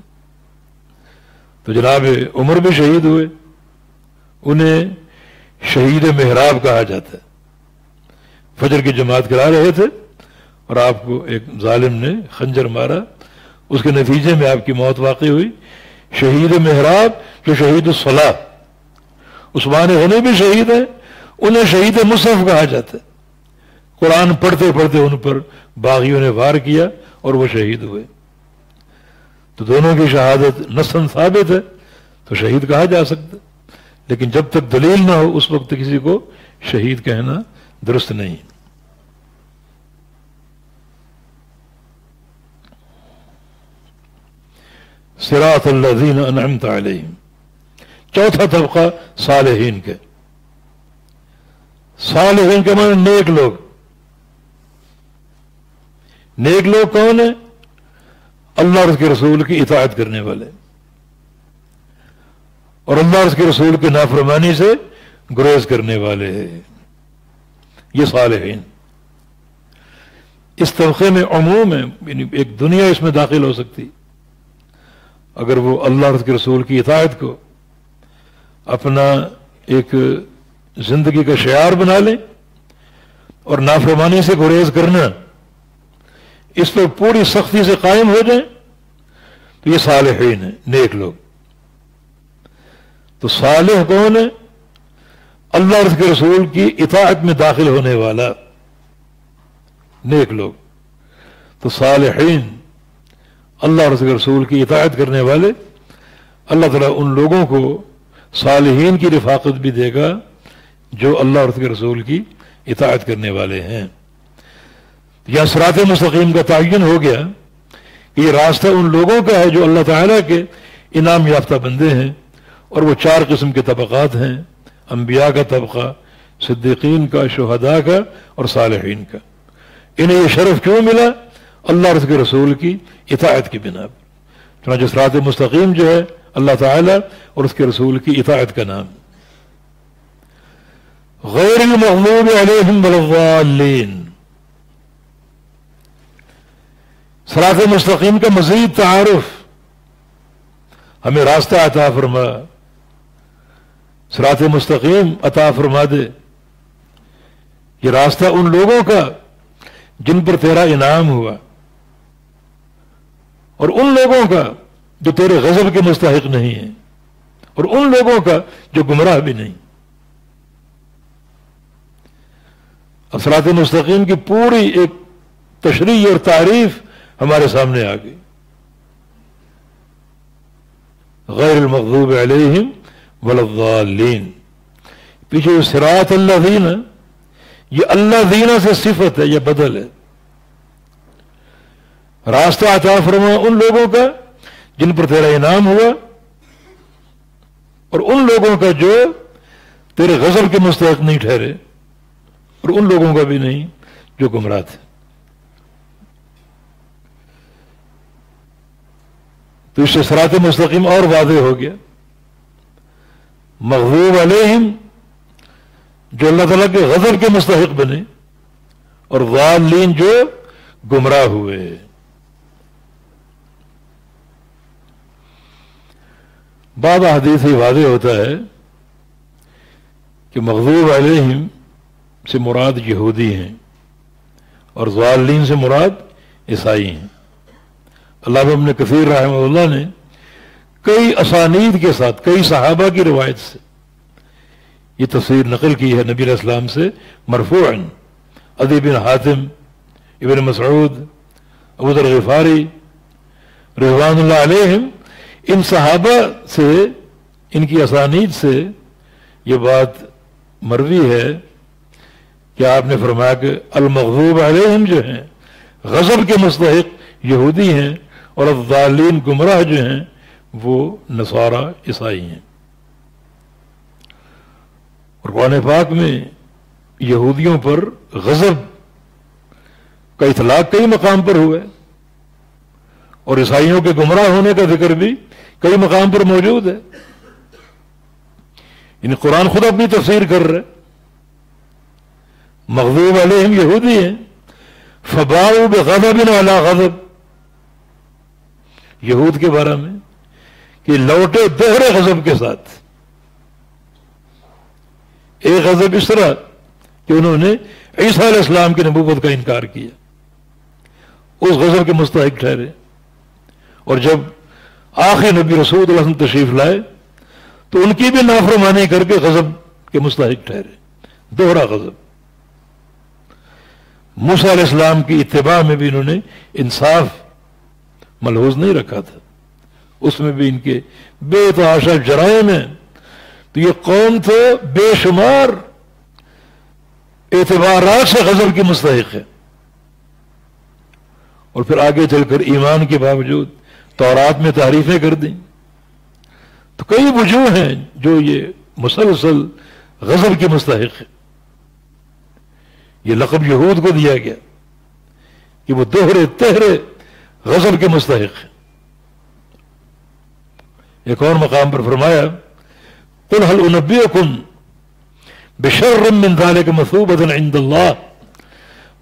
تو جناب عمر بھی شہید ہوئے، انہیں شہید محراب کہا جاتا ہے. فجر کی جماعت کرا رہے تھے اور آپ کو ایک ظالم نے خنجر مارا، اس کے نتیجے میں آپ کی موت واقع ہوئی. شہید محراب جو شہید الصلاح، عثمان غنی بھی شہید ہیں، انہیں شہید مصحف کہا جاتا ہے. قرآن پڑھتے پڑھتے ان پر باغیوں نے وار کیا اور وہ شہید ہوئے. تو دونوں کی شہادت نصاً ثابت ہے تو شہید کہا جا سکتا، لیکن جب تک دلیل نہ ہو اس وقت کسی کو شہید کہنا درست نہیں. صراط الذین انعمت علیہم، چوتھا طبقہ صالحین کے. صالحین کے معنی نیک لوگ. نیک لوگ کون ہیں؟ اللہ اور اس کے رسول کی اطاعت کرنے والے اور اللہ اور اس کے رسول کی نافرمانی سے گریز کرنے والے ہیں، یہ صالحین. اس طبقے میں عموم ہے، یعنی ایک دنیا اس میں داخل ہو سکتی اگر وہ اللہ اور اس کے رسول کی اطاعت کو اپنا ایک زندگی کا شعار بنا لیں اور نافرمانی سے گریز کرنا اس پر پوری سختی سے قائم ہو جائیں تو یہ صالحین ہیں، نیک لوگ. تو صالح کون ہے؟ اللہ اور اس کے رسول کی اطاعت میں داخل ہونے والا نیک لوگ. تو صالحین اللہ اور اس کے رسول کی اطاعت کرنے والے، اللہ تعالیٰ ان لوگوں کو صالحین کی رفاقت بھی دے گا جو اللہ اور اس کے رسول کی اطاعت کرنے والے ہیں. یا صراط مستقیم کا تعین ہو گیا کہ یہ راستہ ان لوگوں کا ہے جو اللہ تعالیٰ کے انعام یافتہ بندے ہیں، اور وہ 4 قسم کے طبقات ہیں: انبیاء کا طبقہ، صدیقین کا، شہداء کا اور صالحین کا. انہیں یہ شرف کیوں ملا؟ اللہ اور اس کے رسول کی اطاعت کی بنا پر. چنانچہ صراط مستقیم جو ہے اللہ تعالیٰ اور اس کے رسول کی اطاعت کا نام. غیر المغضوب علیہم ولا الضالین، صراط مستقیم کا مزید تعارف ہمیں راستہ عطا فرما، صراط مستقیم عطا فرما دے. یہ راستہ ان لوگوں کا جن پر تیرا انعام ہوا اور ان لوگوں کا جو تیرے غضب کے مستحق نہیں ہیں اور ان لوگوں کا جو گمراہ بھی نہیں. اب صراط مستقیم کی پوری ایک تشریح اور تعریف ہمارے سامنے آ گئی. غیر المغضوب علیہم ولا الضالین، پیچھے صراط الذین، یہ الذین سے صفت ہے، یہ بدل ہے. راستہ عطا فرما ان لوگوں کا جن پر تیرا انعام ہوا اور ان لوگوں کا جو تیرے غضب کے مستحق نہیں ٹھہرے اور ان لوگوں کا بھی نہیں جو گمراہ تھے. تو اس سے صراط مستقیم اور واضح ہو گیا. مغضوب علیہم جو اللہ تعالیٰ کے غضب کے مستحق بنے اور ضالین جو گمراہ ہوئے. بعض احادیث ہی واضح ہوتا ہے کہ مغضوب علیہم سے مراد یہودی ہیں اور ضالین سے مراد عیسائی ہیں. علامہ ابن کثیر رحمہ اللہ نے کئی اسانید کے ساتھ کئی صحابہ کی روایت سے یہ تفسیر نقل کی ہے نبی علیہ السلام سے مرفوعا. عدی بن حاتم، ابن مسعود، ابو ذر غفاری رضوان اللہ علیہم، ان صحابہ سے، ان کی اسانید سے یہ بات مروی ہے کہ آپ نے فرمایا کہ المغضوب علیہم جو ہیں غضب کے مستحق یہودی ہیں، اور الضالین گمراہ جو ہیں وہ نصارہ عیسائی ہیں۔ اور قرآن پاک میں یہودیوں پر غضب کا اطلاق کئی مقام پر ہوا ہے، اور عیسائیوں کے گمراہ ہونے کا ذکر بھی کئی مقام پر موجود ہے۔ یعنی قرآن خود اپنی تفسیر کر رہے، مغضوب علیہم یہودی ہیں، فباؤوا بغضب علی غضب، یہود کے بارے میں کہ لوٹے دوہرے غضب کے ساتھ۔ ایک غضب اس طرح کہ انہوں نے عیسیٰ علیہ السلام کی نبوت کا انکار کیا، اس غضب کے مستحق ٹھہرے، اور جب آخری نبی رسول اللہ صلی اللہ علیہ وسلم تشریف لائے تو ان کی بھی نافرمانی کر کے غضب کے مستحق ٹھہرے، دوہرا غضب۔ موسیٰ علیہ السلام کی اتباع میں بھی انہوں نے انصاف ملحوظ نہیں رکھا تھا، اس میں بھی ان کے بے تحاشا جرائم ہیں۔ تو یہ قوم تو بے شمار اعتبارات سے غضب کی مستحق ہے، اور پھر آگے چل کر ایمان کے باوجود تورات میں تعریفیں کر دیں۔ تو کئی وجوہ ہیں جو یہ مسلسل غضب کی مستحق ہے۔ یہ لقب یہود کو دیا گیا کہ وہ دوہرے تہرے غضب کے مستحق ہے۔ ایک اور مقام پر فرمایا قل هل انبئکم بشر من ذلك مثوبة عند الله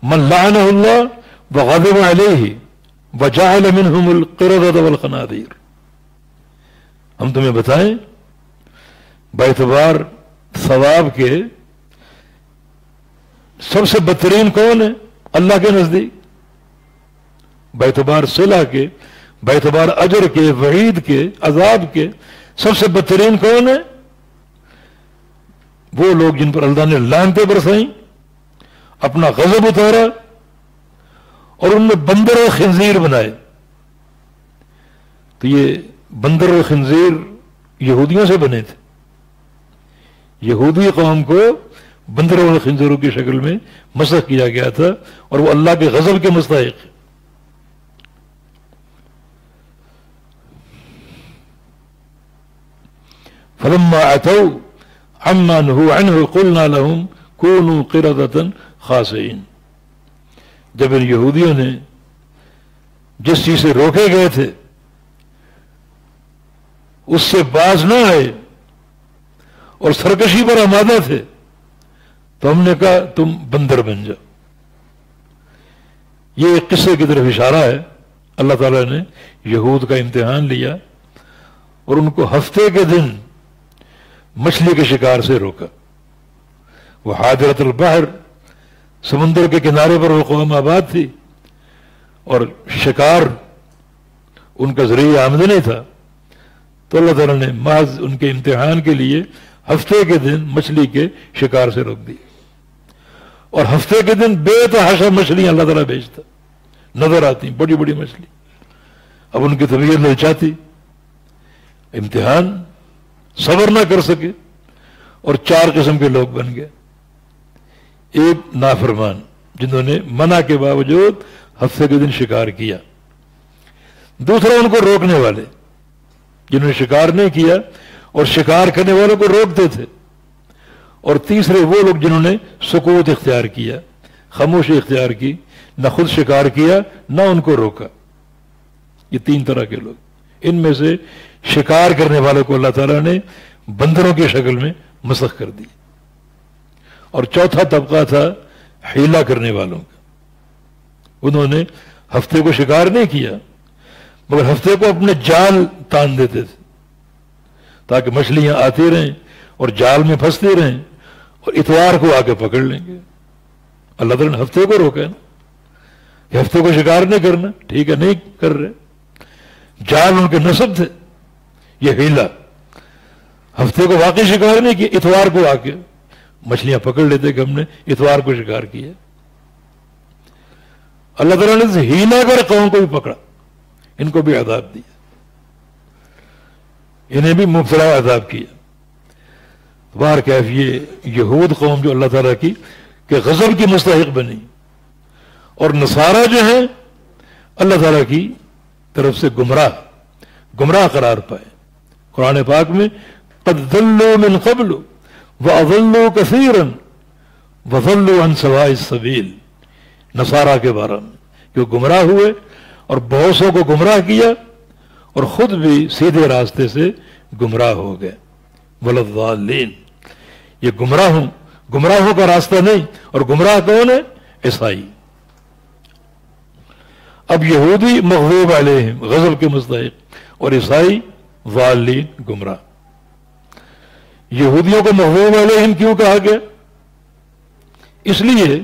من لعنه الله وغضب عليه وجعل منهم القردة والخنازير، ہم تمہیں بتائیں باعتبار ثواب کے سب سے بدترین کون ہے اللہ کے نزدیک؟ باعتبار صلح کے، باعتبار اجر کے، وعید کے، عذاب کے سب سے بدترین کون ہے؟ وہ لوگ جن پر اللہ نے لعنتیں برسائیں، اپنا غضب اتارا، اور ان میں بندر و خنزیر بنائے۔ تو یہ بندر و خنزیر یہودیوں سے بنے تھے، یہودی قوم کو بندروں اور خنزیروں کی شکل میں مسخ کیا گیا تھا، اور وہ اللہ کے غضب کے مستحق ہے۔ فلما اتوا عما نهوا عنه قلنا لهم كونوا قردة خاسئين، جب ان یہودیوں نے جس چیز سے روکے گئے تھے اس سے باز نہ آئے اور سرکشی پر آمادہ تھے، تو ہم نے کہا تم بندر بن جاؤ۔ یہ ایک قصے کی طرف اشارہ ہے۔ اللہ تعالیٰ نے یہود کا امتحان لیا اور ان کو ہفتے کے دن مچھلی کے شکار سے روکا۔ وہ حاضرۃ البحر، سمندر کے کنارے پر وہ قوم آباد تھی، اور شکار ان کا ذریعہ آمدنی تھا، تو اللہ تعالیٰ نے محض ان کے امتحان کے لیے ہفتے کے دن مچھلی کے شکار سے روک دی، اور ہفتے کے دن بے تحاشا مچھلیاں اللہ تعالیٰ بھیجتا، نظر آتی بڑی بڑی مچھلی۔ اب ان کی طبیعت للچاتی، امتحان صبر نہ کر سکے، اور چار قسم کے لوگ بن گئے۔ ایک نافرمان جنہوں نے منع کے باوجود ہفتے کے دن شکار کیا، دوسرا ان کو روکنے والے جنہوں نے شکار نہیں کیا اور شکار کرنے والوں کو روکتے تھے، اور تیسرے وہ لوگ جنہوں نے سکوت اختیار کیا، خاموشی اختیار کی، نہ خود شکار کیا نہ ان کو روکا۔ یہ تین طرح کے لوگ۔ ان میں سے شکار کرنے والوں کو اللہ تعالیٰ نے بندروں کی شکل میں مسخ کر دی، اور چوتھا طبقہ تھا حیلہ کرنے والوں کا۔ انہوں نے ہفتے کو شکار نہیں کیا، مگر ہفتے کو اپنے جال تان دیتے تھے تاکہ مچھلیاں آتی رہیں اور جال میں پھنستی رہیں، اور اتوار کو آ کے پکڑ لیں گے۔ اللہ تعالیٰ نے ہفتے کو روکا ہے نا، کہ ہفتے کو شکار نہیں کرنا، ٹھیک ہے نہیں کر رہے، جال ان کے نصب تھے، یہ حیلہ۔ ہفتے کو واقعی شکار نہیں کیا، اتوار کو آ کے مچھلیاں پکڑ لیتے کہ ہم نے اتوار کو شکار کیا۔ اللہ تعالیٰ نے حیلہ کر قوم کو بھی پکڑا، ان کو بھی عذاب دیا، انہیں بھی مبتلا عذاب کیا۔ بہرکیف یہ یہود قوم جو اللہ تعالیٰ کی کہ غضب کی مستحق بنی، اور نصارہ جو ہیں اللہ تعالیٰ کی طرف سے گمراہ قرار پائے۔ قرآن پاک میں قد ضلوا من قبل واضلوا كثيرا وضلوا عن سواء السبيل، نصارہ کے بارے میں کہ وہ گمراہ ہوئے اور بہت سو کو گمراہ کیا اور خود بھی سیدھے راستے سے گمراہ ہو گئے۔ والضالین، یہ گمراہوں کا راستہ نہیں، اور گمراہ کون ہے؟ عیسائی۔ اب یہودی مغضوب علیہم، غضب کے مستحق، اور عیسائی ضالین، گمراہ۔ یہودیوں کو مغضوب علیہم کیوں کہا گیا؟ اس لیے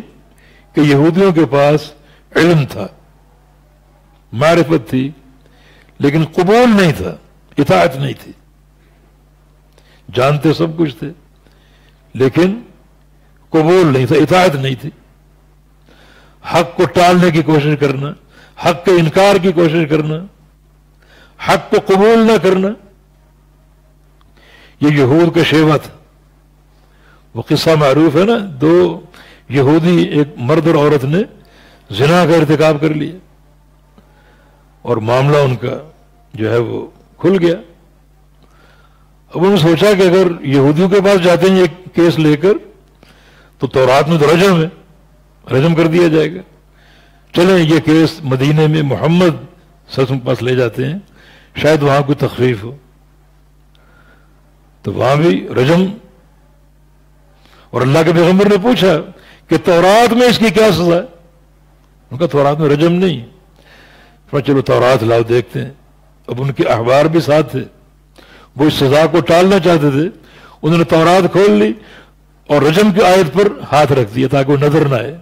کہ یہودیوں کے پاس علم تھا، معرفت تھی، لیکن قبول نہیں تھا، اطاعت نہیں تھی۔ جانتے سب کچھ تھے لیکن قبول نہیں تھا، اطاعت نہیں تھی۔ حق کو ٹالنے کی کوشش کرنا، حق کے انکار کی کوشش کرنا، حق کو قبول نہ کرنا، یہ یہود کا شیوا تھا۔ وہ قصہ معروف ہے نا، دو یہودی، ایک مرد اور عورت نے زنا کا ارتکاب کر لیا اور معاملہ ان کا جو ہے وہ کھل گیا۔ اب انہوں نے سوچا کہ اگر یہودیوں کے پاس جاتے ہیں یہ کیس لے کر تو تورات میں تو رجم ہے، رجم کر دیا جائے گا، چلیں یہ کیس مدینے میں محمد صلی اللہ علیہ وسلم کے پاس لے جاتے ہیں، شاید وہاں کوئی تخفیف ہو۔ تو وہاں بھی رجم، اور اللہ کے پیغمبر نے پوچھا کہ تورات میں اس کی کیا سزا ہے؟ ان کا تورات میں رجم نہیں ہے۔ چلو تورات لاؤ دیکھتے ہیں۔ اب ان کے احبار بھی ساتھ تھے، وہ اس سزا کو ٹالنا چاہتے تھے، انہوں نے تورات کھول لی اور رجم کی آیت پر ہاتھ رکھ دیا تاکہ وہ نظر نہ آئے۔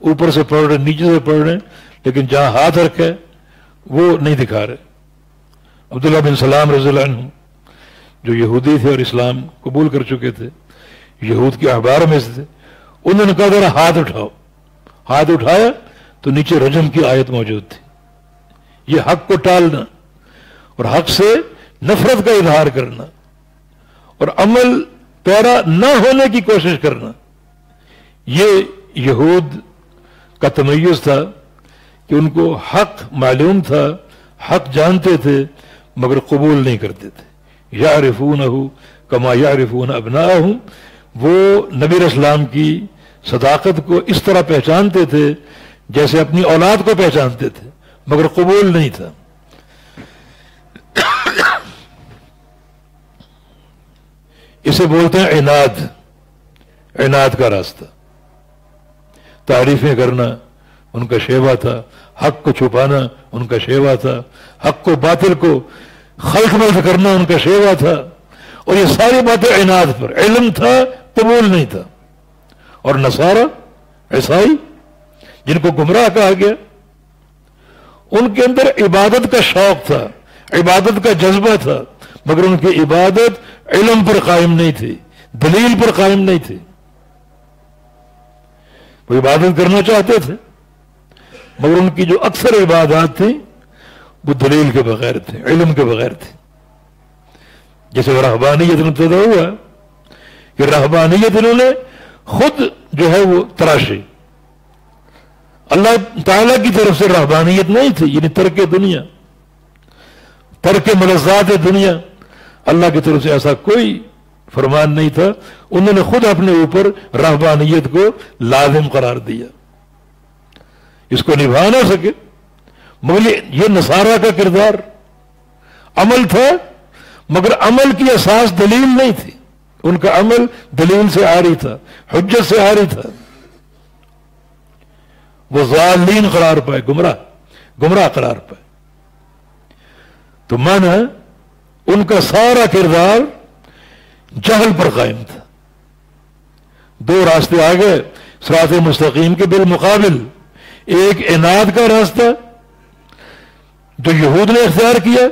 اوپر سے پڑھ رہے، نیچے سے پڑھ رہے، لیکن جہاں ہاتھ رکھا ہے وہ نہیں دکھا رہے۔ عبداللہ بن سلام رضی اللہ عنہ جو یہودی تھے اور اسلام قبول کر چکے تھے، یہود کے احبار میں سے تھے، انہوں نے کہا ذرا ہاتھ اٹھاؤ۔ ہاتھ اٹھایا تو نیچے رجم کی آیت موجود تھی۔ یہ حق کو ٹالنا اور حق سے نفرت کا اظہار کرنا اور عمل پیرا نہ ہونے کی کوشش کرنا، یہ یہود کا تمیز تھا کہ ان کو حق معلوم تھا، حق جانتے تھے مگر قبول نہیں کرتے تھے۔ یعرفونہ کما یعرفون ابناءہم، وہ نبی علیہ السلام کی صداقت کو اس طرح پہچانتے تھے جیسے اپنی اولاد کو پہچانتے تھے، مگر قبول نہیں تھا۔ اسے بولتے ہیں عناد کا راستہ۔ تعریفیں کرنا ان کا شیوا تھا، حق کو چھپانا ان کا شیوا تھا، حق کو باطل کو خلط ملط کرنا ان کا شیوا تھا، اور یہ ساری باتیں عناد پر، علم تھا قبول نہیں تھا۔ اور نصارہ، عیسائی جن کو گمراہ کہا گیا، ان کے اندر عبادت کا شوق تھا، عبادت کا جذبہ تھا، مگر ان کی عبادت علم پر قائم نہیں تھی، دلیل پر قائم نہیں تھی۔ وہ عبادت کرنا چاہتے تھے مگر ان کی جو اکثر عبادات تھیں وہ دلیل کے بغیر تھے، علم کے بغیر تھے۔ جیسے رہبانیت مبتدا ہوا کہ رہبانیت انہوں نے خود جو ہے وہ تراشی، اللہ تعالیٰ کی طرف سے رہبانیت نہیں تھی، یعنی ترک دنیا، ترک ملذات دنیا، اللہ کی طرف سے ایسا کوئی فرمان نہیں تھا، انہوں نے خود اپنے اوپر رہبانیت کو لازم قرار دیا، اس کو نبھا نہ سکے۔ مگر یہ نصارہ کا کردار، عمل تھا مگر عمل کی اساس دلیل نہیں تھی، ان کا عمل دلیل سے آ رہی تھا، حجت سے آ رہی تھا۔ وہ ضالین قرار پائے، گمراہ قرار پائے۔ تو مانا ان کا سارا کردار جہل پر قائم تھا۔ دو راستے آ گئے صراط مستقیم کے بالمقابل، ایک عناد کا راستہ جو یہود نے اختیار کیا،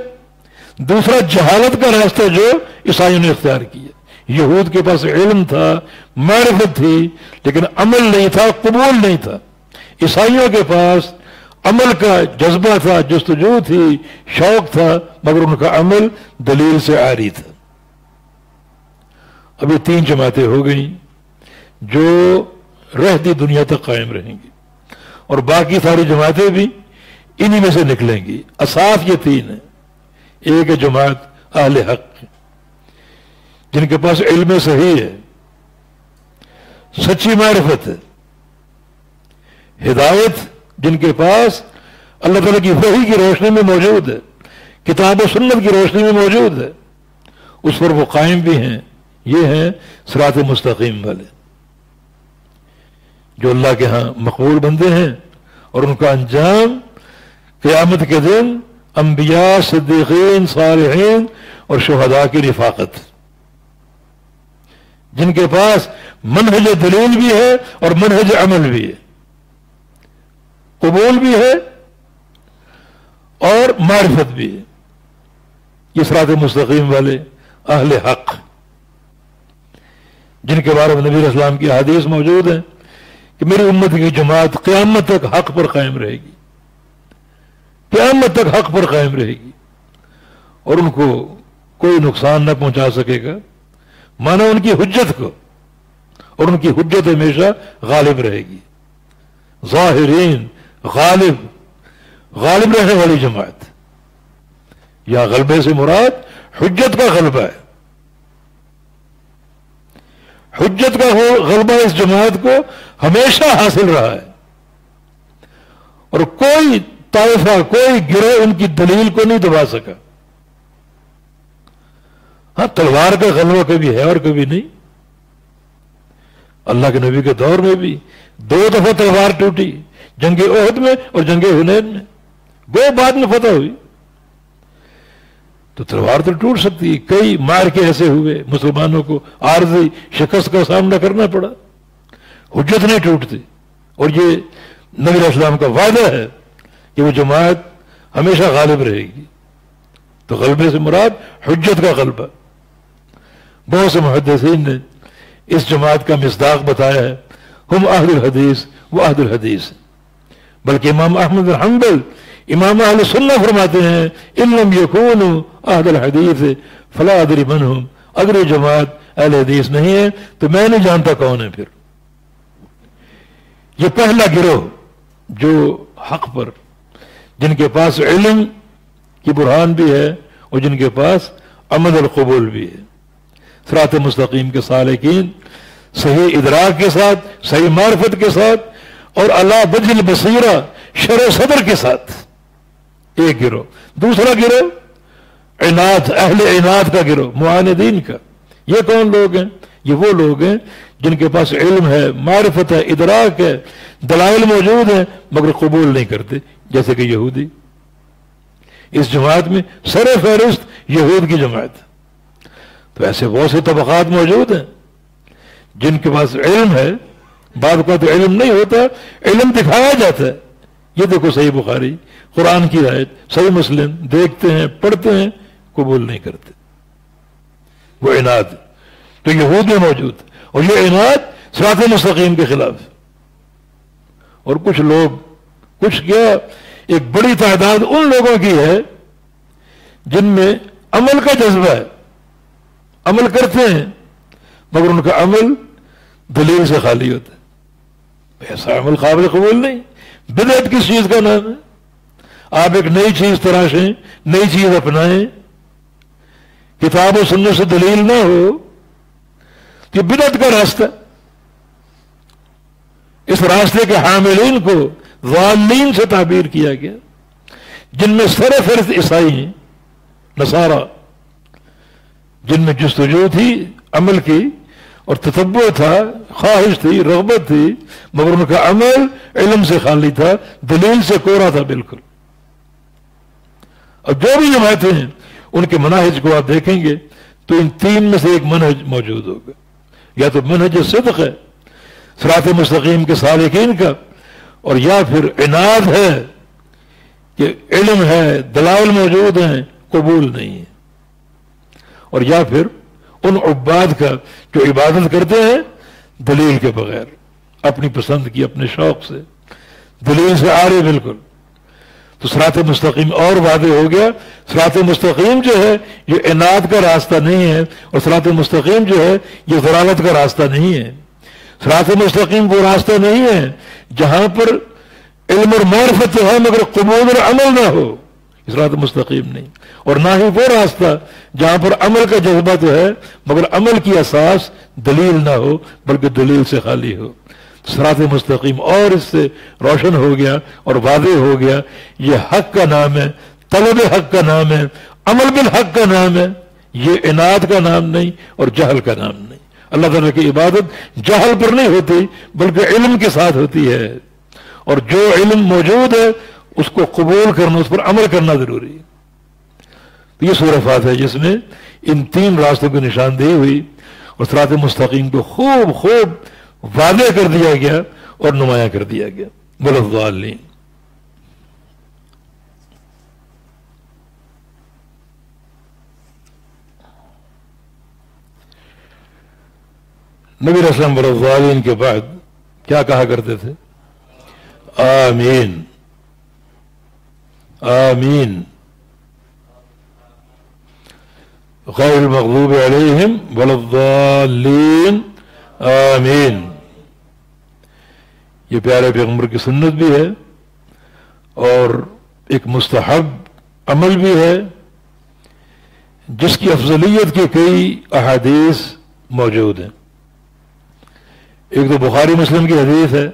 دوسرا جہالت کا راستہ جو عیسائیوں نے اختیار کیا۔ یہود کے پاس علم تھا، معرفت تھی، لیکن عمل نہیں تھا، قبول نہیں تھا۔ عیسائیوں کے پاس عمل کا جذبہ تھا، جستجو تھی، شوق تھا، مگر ان کا عمل دلیل سے عاری تھا۔ اب یہ تین جماعتیں ہو گئیں جو رہتی دنیا تک قائم رہیں گی، اور باقی ساری جماعتیں بھی انہی میں سے نکلیں گی۔ اساس یہ تین ہیں۔ ایک ہے جماعت اہل حق، جن کے پاس علم صحیح ہے، سچی معرفت ہے، ہدایت جن کے پاس اللہ تعالیٰ کی وحی کی روشنی میں موجود ہے، کتاب و سنت کی روشنی میں موجود ہے، اس پر وہ قائم بھی ہیں۔ یہ ہیں صراط مستقیم والے، جو اللہ کے ہاں مقبول بندے ہیں، اور ان کا انجام قیامت کے دن انبیاء، صدیقین، صالحین اور شہداء کی رفاقت، جن کے پاس منہج دلیل بھی ہے اور منہج عمل بھی ہے، قبول بھی ہے اور معرفت بھی ہے۔ یہ صراط مستقیم والے اہل حق، جن کے بارے میں نبی علیہ السلام کی حدیث موجود ہے کہ میری امت کی جماعت قیامت تک حق پر قائم رہے گی، قیامت تک حق پر قائم رہے گی، اور ان کو کوئی نقصان نہ پہنچا سکے گا، مانا ان کی حجت کو، اور ان کی حجت ہمیشہ غالب رہے گی۔ ظاہرین، غالب رہنے والی جماعت، یا غلبے سے مراد حجت کا غلبہ ہے۔ حجت کا غلبہ اس جماعت کو ہمیشہ حاصل رہا ہے، اور کوئی طائفہ، کوئی گروہ ان کی دلیل کو نہیں دبا سکا۔ ہاں، تلوار کا غلبہ کبھی ہے اور کبھی نہیں۔ اللہ کے نبی کے دور میں بھی 2 دفعہ تلوار ٹوٹی، جنگ احد میں اور جنگ حنین میں، وہ بعد میں فتح ہوئی۔ تو تلوار تو ٹوٹ سکتی ہے۔ کئی معرکے ایسے ہوئے مسلمانوں کو عارضی شکست کا سامنا کرنا پڑا، حجت نہیں ٹوٹتی، اور یہ نبی علیہ السلام کا وعدہ ہے کہ وہ جماعت ہمیشہ غالب رہے گی۔ تو غلبے سے مراد حجت کا غلبہ۔ بہت سے محدثین نے اس جماعت کا مصداق بتایا ہے، ہم اہل الحدیث و اہل الحدیث، بلکہ امام احمد بن حنبل امام اہل سنہ فرماتے ہیں ان لم یکونوا اہل الحدیث فلا ادری من ہم، اگر یہ جماعت اہل حدیث نہیں ہے تو میں نہیں جانتا کون ہے۔ پھر یہ پہلا گروہ جو حق پر، جن کے پاس علم کی برہان بھی ہے اور جن کے پاس عمل القبول بھی ہے، صراط مستقیم کے سالکین صحیح ادراک کے ساتھ، صحیح معرفت کے ساتھ، اور علی وجہ البصیرہ، شرع صدر کے ساتھ، ایک گروہ۔ دوسرا گروہ عناد، اہل عناد کا گروہ، معاندین کا۔ یہ کون لوگ ہیں؟ یہ وہ لوگ ہیں جن کے پاس علم ہے، معرفت ہے، ادراک ہے، دلائل موجود ہیں، مگر قبول نہیں کرتے، جیسے کہ یہودی۔ اس جماعت میں سر فہرست یہود کی جماعت۔ تو ایسے بہت سے طبقات موجود ہیں جن کے پاس علم ہے، بعض کا تو علم نہیں ہوتا، علم دکھایا جاتا ہے۔ یہ دیکھو صحیح بخاری، قرآن کی آیت، صحیح مسلم، دیکھتے ہیں، پڑھتے ہیں، قبول نہیں کرتے، وہ عناد۔ تو یہود میں موجود، اور یہ عناد صراط مستقیم کے خلاف۔ اور کچھ لوگ، کچھ کیا، ایک بڑی تعداد ان لوگوں کی ہے جن میں عمل کا جذبہ ہے، عمل کرتے ہیں، مگر ان کا عمل دلیل سے خالی ہوتا ہے۔ ایسا عمل قابل قبول نہیں۔ بدعت کس چیز کا نام ہے؟ آپ ایک نئی چیز تراشیں، نئی چیز اپنائیں، کتاب و سنت سے دلیل نہ ہو، یہ بدعت کا راستہ۔ اس راستے کے حاملین کو ضالین سے تعبیر کیا گیا، جن میں سر فہرست عیسائی ہیں، نصارہ، جن میں جستجو تھی عمل کی اور تتبع تھا، خواہش تھی، رغبت تھی، مگر ان کا عمل علم سے خالی تھا، دلیل سے کورا تھا بالکل۔ اور جو بھی جماعتیں ہیں ان کے مناہج کو آپ دیکھیں گے تو ان تین میں سے ایک منہج موجود ہوگا، یا تو منہج صدق ہے صراط مستقیم کے سالکین کا، اور یا پھر عناد ہے کہ علم ہے، دلائل موجود ہیں، قبول نہیں ہے، اور یا پھر ان عباد کا جو عبادت کرتے ہیں دلیل کے بغیر، اپنی پسند کی، اپنے شوق سے، دلیل سے آرے بالکل۔ تو صراط مستقیم اور واضح ہو گیا۔ صراط مستقیم جو ہے یہ عناد کا راستہ نہیں ہے، اور صراط مستقیم جو ہے یہ ضلالت کا راستہ نہیں ہے۔ صراط مستقیم وہ راستہ نہیں ہے جہاں پر علم اور معرفت تو ہے مگر قبول اور عمل نہ ہو، صراط مستقیم نہیں. اور نہ ہی وہ راستہ جہاں پر عمل کا جذبہ تو ہے مگر عمل کی اساس دلیل نہ ہو بلکہ دلیل سے خالی ہو. صراط مستقیم اور اس سے روشن ہو گیا اور واضح ہو گیا. یہ حق کا نام ہے، طلب حق کا نام ہے، عمل بالحق کا نام ہے. یہ عناد کا نام نہیں اور جہل کا نام نہیں. اللہ تعالیٰ کی عبادت جہل پر نہیں ہوتی بلکہ علم کے ساتھ ہوتی ہے، اور جو علم موجود ہے اس کو قبول کرنا، اس پر عمل کرنا ضروری ہے. یہ سورہ فاتحہ ہے جس میں ان تین راستوں کی نشاندہی ہوئی اور صراط مستقیم کو خوب خوب واضح کر دیا گیا اور نمایاں کر دیا گیا. ولا الضالین. نبی علیہ السلام ولا الضالین کے بعد کیا کہا کرتے تھے؟ آمین آمین غیر المغضوب علیہم ولا الضالین آمین. یہ پیارے پیغمبر کی سنت بھی ہے اور ایک مستحب عمل بھی ہے جس کی افضلیت کے کئی احادیث موجود ہیں. ایک تو بخاری مسلم کی حدیث ہے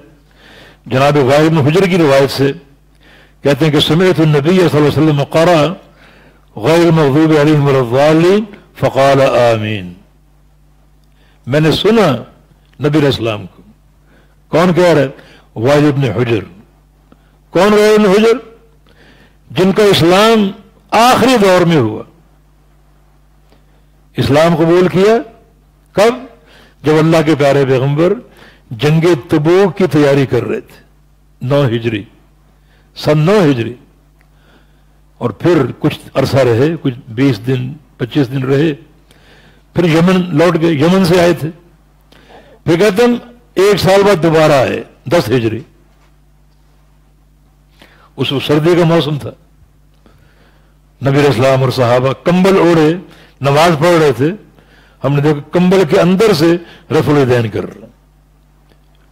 جناب وائل بن حجر کی روایت سے، کہتے ہیں کہ سمعت النبی صلی اللہ علیہ وسلم قرأ غیر المغضوب علیہم ولا الضالین فقال آمین. میں نے سنا نبی علیہ السلام کو. کون کہہ رہا ہے؟ وائل بن حجر. کون وائل بن حجر؟ جن کا اسلام آخری دور میں ہوا. اسلام قبول کیا کب؟ جب اللہ کے پیارے پیغمبر جنگ تبوک کی تیاری کر رہے تھے، 9 ہجری، سن 9 ہجری. اور پھر کچھ عرصہ رہے، کچھ 20 دن 25 دن رہے، پھر یمن لوٹ گئے. یمن سے آئے تھے، پھر کہتے ہیں 1 سال بعد دوبارہ آئے 10 ہجری. اس وقت سردی کا موسم تھا. نبی علیہ السلام اور صحابہ کمبل اوڑھے نماز پڑھ رہے تھے. ہم نے دیکھا کمبل کے اندر سے رفع الیدین کر رہا.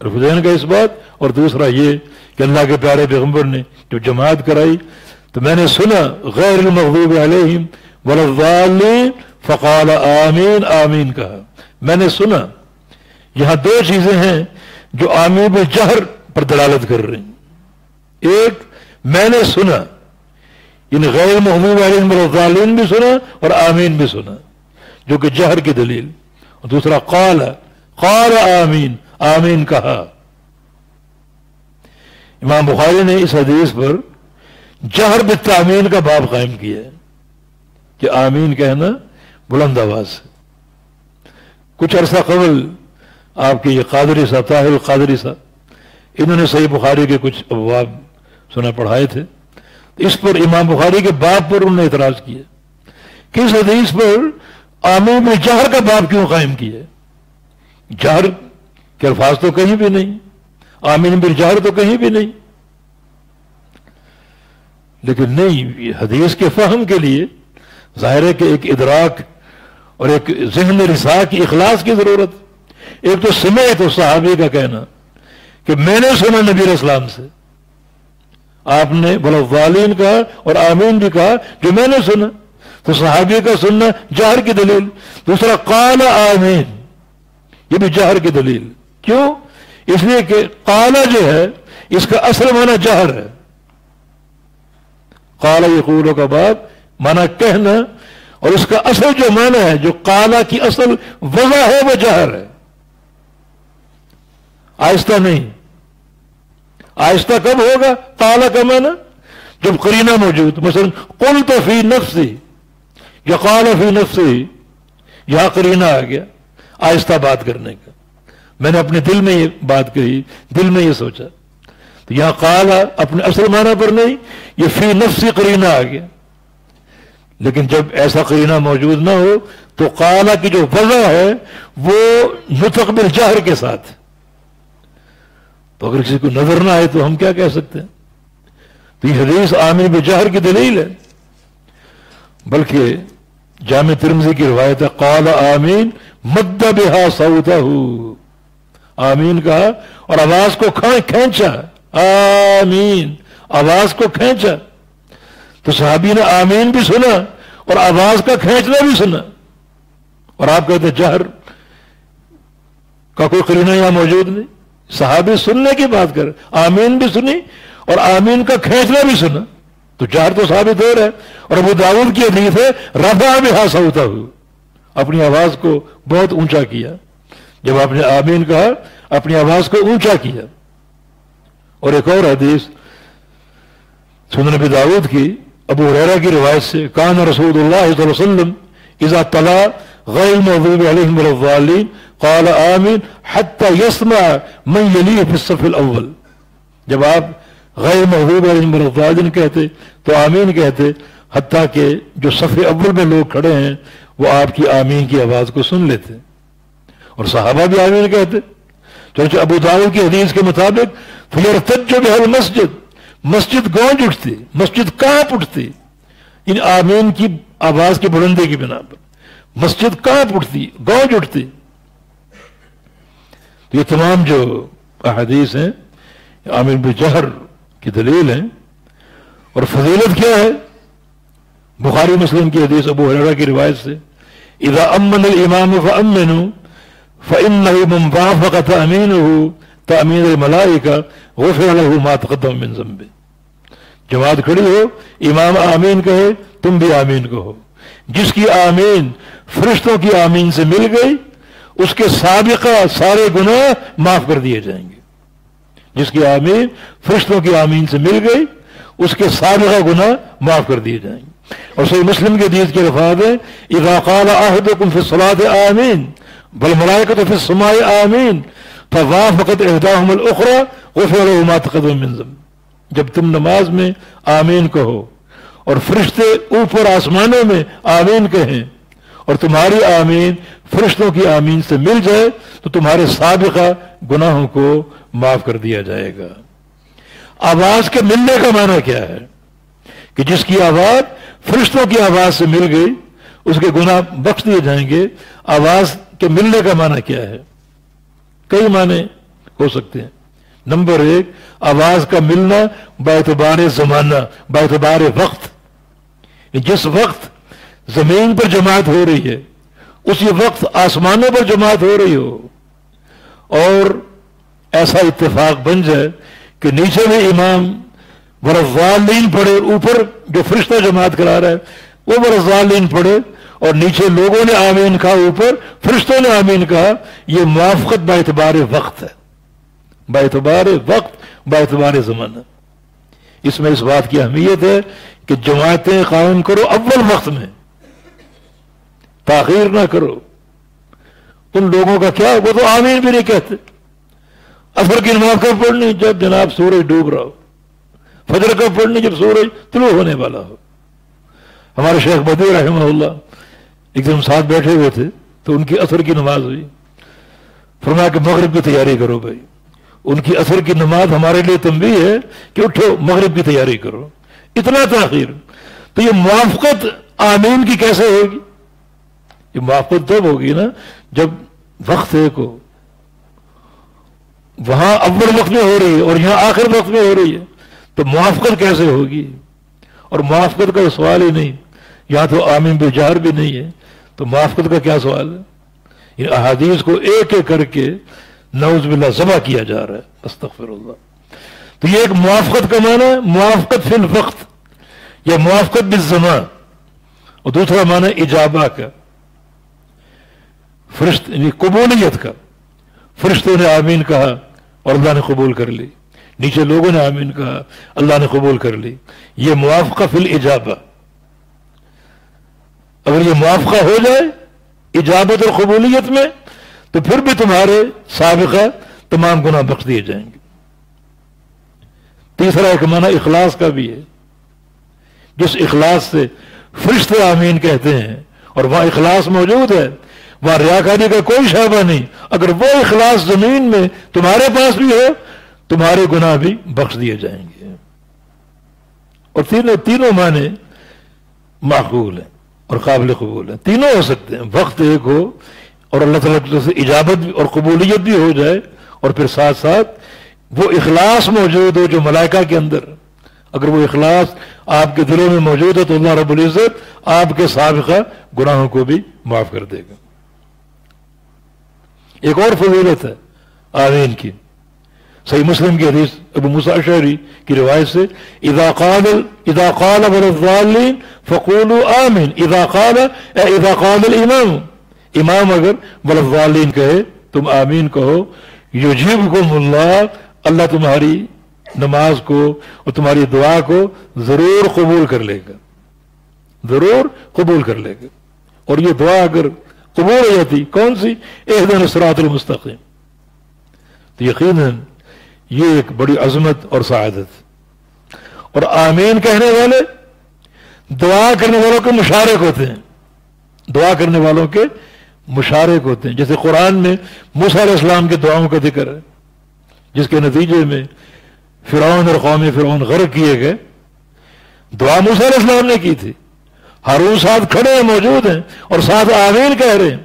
رفع الیدین کا اس بات، اور دوسرا یہ کہ اللہ کے پیارے پیغمبر نے جو جماعت کرائی تو میں نے سنا غیر المغضوب علیہم ولا الضالین فقال آمین آمین کہا. میں نے سنا. یہاں 2 چیزیں ہیں جو آمین بالجہر پر دلالت کر رہی ہیں. ایک میں نے سنا، یعنی غیر المغضوب علیہم ولا الضالین بھی سنا اور آمین بھی سنا جو کہ جہر کی دلیل. اور دوسرا قال آمین آمین کہا. امام بخاری نے اس حدیث پر جہر بالتامین کا باب قائم کیا ہے کہ آمین کہنا بلند آواز سے. کچھ عرصہ قبل آپ کے یہ قادری صاحب، طاہر القادری صاحب، انہوں نے صحیح بخاری کے کچھ ابواب سنا پڑھائے تھے. اس پر امام بخاری کے باب پر انہوں نے اعتراض کیا کہ اس حدیث پر آمین بالجہر کا باب کیوں قائم کیا ہے؟ جہر کے الفاظ تو کہیں بھی نہیں، آمین بالجہر تو کہیں بھی نہیں. لیکن نہیں، یہ حدیث کے فہم کے لیے ظاہر ہے کہ ایک ادراک اور ایک ذہن رسا کی اخلاص کی ضرورت. ایک تو سمعت تو صحابی کا کہنا کہ میں نے سنا نبی علیہ السلام سے، آپ نے ولا الضالین کہا اور آمین بھی کہا جو میں نے سنا، تو صحابی کا سننا جہر کی دلیل. دوسرا قال آمین، یہ بھی جہر کی دلیل. کیوں؟ اس لیے کہ قال جو ہے اس کا اصل معنی جہر ہے. قال یقول کا باب معنی کہنا، اور اس کا اصل جو معنی ہے، جو قال کی اصل وضع ہے، وہ جہر ہے، آہستہ نہیں. آہستہ کب ہوگا؟ قال کا معنی جب قرینہ موجود، مثلا قلت فی نفسی یا قال فی نفسی، یہاں قرینہ آ گیا آہستہ بات کرنے کا. میں نے اپنے دل میں یہ بات کہی، دل میں یہ سوچا. تو یہاں قال اپنے اصل معنی پر نہیں، یہ فی نفسی قرینہ آ گیا. لیکن جب ایسا قرینہ موجود نہ ہو تو قال کی جو وضع ہے وہ نطق بالجہر کے ساتھ. تو اگر کسی کو نظر نہ آئے تو ہم کیا کہہ سکتے ہیں؟ تو یہ حدیث آمین بالجہر کی دلیل ہے. بلکہ جامع ترمذی کی روایت ہے قال آمین مد بہا صوتہ، آمین کہا اور آواز کو کھینچا، آمین، آواز کو کھینچا. تو صحابی نے آمین بھی سنا اور آواز کا کھینچنا بھی سنا. اور آپ کہتے ہیں جہر کا کوئی قرینہ یہاں موجود نہیں. صحابی سننے کی بات کر، آمین بھی سنی اور آمین کا کھینچنا بھی سنا، تو جہر تو ثابت ہو رہا ہے. اور ابو داؤد کی حدیث ہے رفع بہا صوتہ، اپنی آواز کو بہت اونچا کیا. جب آپ نے آمین کہا اپنی آواز کو اونچا کیا. اور ایک اور حدیث سنن ابی داؤد کی ابو ہریرہ کی روایت سے، کان رسول اللہ صلی اللہ علیہ وسلم اذا طلع غیر المغضوب علیہم ولا الضالین قال آمین حتی یسمع من یلیہ فی الصف الاول. جب آپ غیر مغضوب علیہم ولا الضالین کہتے تو آمین کہتے، حتیٰ کہ جو صف اول میں لوگ کھڑے ہیں وہ آپ کی آمین کی آواز کو سن لیتے، اور صحابہ بھی آمین کہتے. چنانچہ ابو داؤد کی حدیث کے مطابق فیرتج بہا المسجد، مسجد گونج اٹھتی، مسجد کانپ اٹھتی ان آمین کی آواز کی بلندی کی بنا پر. مسجد کانپ اٹھتی، گونج اٹھتی. تو یہ تمام جو احادیث ہیں آمین بجہر کی دلیل ہیں. اور فضیلت کیا ہے؟ بخاری مسلم کی حدیث ابو ہریرہ کی روایت سے، اذا امن الامام فامنوا فانه من وافق تامینه تامین الملائکہ غفر له ما تقدم من ذنبه. جماعت کھڑی ہو، امام آمین کہے، تم بھی آمین کہو. جس کی آمین فرشتوں کی آمین سے مل گئی اس کے سابقہ سارے گناہ معاف کر دیے جائیں گے. جس کی آمین فرشتوں کی آمین سے مل گئی اس کے سابقہ گناہ معاف کر دیے جائیں گے. اور صحیح مسلم کے حدیث کے الفاظ ہیں اذا قال احدکم فی الصلاۃ آمین والملائکۃ فی السماء آمین فوافقت احداہم الاخری غفر له ما تقدم من ذنب. جب تم نماز میں آمین کہو اور فرشتے اوپر آسمانوں میں آمین کہیں اور تمہاری آمین فرشتوں کی آمین سے مل جائے تو تمہارے سابقہ گناہوں کو معاف کر دیا جائے گا. آواز کے ملنے کا معنی کیا ہے؟ کہ جس کی آواز فرشتوں کی آواز سے مل گئی اس کے گناہ بخش دیے جائیں گے. آواز کے ملنے کا معنی کیا ہے؟ کئی معنی ہو سکتے ہیں. نمبر ایک، آواز کا ملنا باعتبار زمانہ، باعتبار وقت. جس وقت زمین پر جماعت ہو رہی ہے اسی وقت آسمانوں پر جماعت ہو رہی ہو اور ایسا اتفاق بن جائے کہ نیچے میں امام ورضالین پڑھے، اوپر جو فرشتہ جماعت کرا رہا ہے وہ ورضالین پڑھے اور نیچے لوگوں نے آمین کہا، اوپر فرشتوں نے آمین کہا. یہ موافقت باعتبار وقت ہے، باعتبار وقت، باعتبار زمانہ. اس میں اس بات کی اہمیت ہے کہ جماعتیں قائم کرو اول وقت میں، تاخیر نہ کرو. ان لوگوں کا کیا، وہ تو آمین بھی نہیں کہتے. عصر کی نماز کب پڑھنی؟ جب جناب سورج ڈوب رہا ہو. فجر کب پڑھنی؟ جب سورج طلوع ہونے والا ہو. ہمارے شیخ بدوی رحمہ اللہ ایک دن ساتھ بیٹھے ہوئے تھے تو ان کی عصر کی نماز ہوئی. فرمایا کہ مغرب کی تیاری کرو بھائی. ان کی عصر کی نماز ہمارے لیے تنبیہ ہے کہ اٹھو مغرب کی تیاری کرو. اتنا تاخیر. تو یہ موافقت آمین کی کیسے ہوگی؟ یہ موافقت تب ہوگی نا جب وقت ایک ہو. وہاں اول وقت میں ہو رہی ہے اور یہاں آخر وقت میں ہو رہی ہے تو موافقت کیسے ہوگی؟ اور موافقت کا سوال ہی نہیں. یہاں تو آمین بجہر بھی نہیں ہے تو موافقت کا کیا سوال ہے؟ ان احادیث کو ایک ایک کر کے نعوذ باللہ ذبح کیا جا رہا ہے. استغفر اللہ. تو یہ ایک موافقت کا معنی ہے موافقت فی الوقت یا موافقت بالزمان، اور دوسرا معنی اجابہ کا، یعنی قبولیت کا. فرشتوں نے آمین کہا اور اللہ نے قبول کر لی، نیچے لوگوں نے آمین کہا اللہ نے قبول کر لی. یہ موافقہ فی الاجابہ. اگر یہ موافقہ ہو جائے اجابت اور قبولیت میں تو پھر بھی تمہارے سابقہ تمام گناہ بخش دیے جائیں گے. تیسرا ایک معنی اخلاص کا بھی ہے. جس اخلاص سے فرشتے آمین کہتے ہیں اور وہاں اخلاص موجود ہے، وہاں ریاکاری کا کوئی شعبہ نہیں. اگر وہ اخلاص زمین میں تمہارے پاس بھی ہو تمہارے گناہ بھی بخش دیے جائیں گے. اور تینوں معنی معقول ہیں اور قابل قبول ہیں. تینوں ہو سکتے ہیں. وقت ایک ہو اور اللہ تعالیٰ کی طرف سے اجابت اور قبولیت بھی ہو جائے اور پھر ساتھ ساتھ وہ اخلاص موجود ہو جو ملائکہ کے اندر. اگر وہ اخلاص آپ کے دلوں میں موجود ہے تو اللہ رب العزت آپ کے سابقہ گناہوں کو بھی معاف کر دے گا. ایک اور فضیلت ہے آمین کی. صحیح مسلم کی حدیث ابو موسیٰ اشعری کی روایت سے اذا قال الضالین فقولوا آمین اذا قال الامام، امام اگر والضالین کہے تم آمین کہو. یجیبکم اللہ، اللہ تمہاری نماز کو اور تمہاری دعا کو ضرور قبول کر لے گا، ضرور قبول کر لے گا. اور یہ دعا اگر قبول ہو جاتی کون سی؟ اہدنا الصراط المستقیم، تو یقیناً یہ ایک بڑی عظمت اور سعادت. اور آمین کہنے والے دعا کرنے والوں کے مشارک ہوتے ہیں، دعا کرنے والوں کے مشارک ہوتے ہیں. جیسے قرآن میں موسیٰ علیہ السلام کے دعاؤں کا ذکر ہے جس کے نتیجے میں فرعون اور قوم فرعون غرق کیے گئے. دعا موسیٰ علیہ السلام نے کی تھی، ہارون ساتھ کھڑے ہیں، موجود ہیں اور ساتھ آمین کہہ رہے ہیں.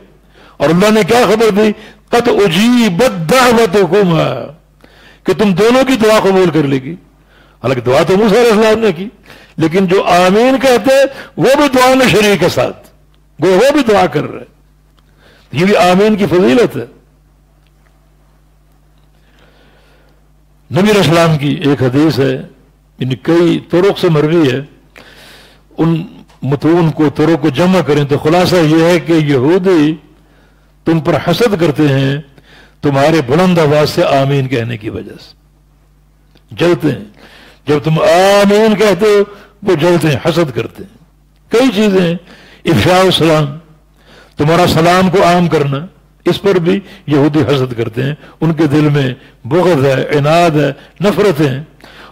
اور اللہ نے کیا خبر دی؟ قد اجیبت دعوتکما، کہ تم دونوں کی دعا قبول کر لے گی. حالانکہ دعا تو موسیٰ علیہ السلام نے کی، لیکن جو آمین کہتے وہ بھی دعا میں شریک ہے ساتھ، وہ بھی دعا کر رہے. یہ بھی آمین کی فضیلت ہے. نبی علیہ السلام کی ایک حدیث ہے، یعنی کئی طرق سے مروی ہے، ان متون کو طرق کو جمع کریں تو خلاصہ یہ ہے کہ یہودی تم پر حسد کرتے ہیں تمہارے بلند آواز سے آمین کہنے کی وجہ سے، جلتے ہیں. جب تم آمین کہتے ہو وہ جلتے ہیں، حسد کرتے ہیں. کئی چیزیں، افشاء السلام، تمہارا سلام کو عام کرنا، اس پر بھی یہودی حسد کرتے ہیں. ان کے دل میں بغض ہے، عناد ہے، نفرت ہے.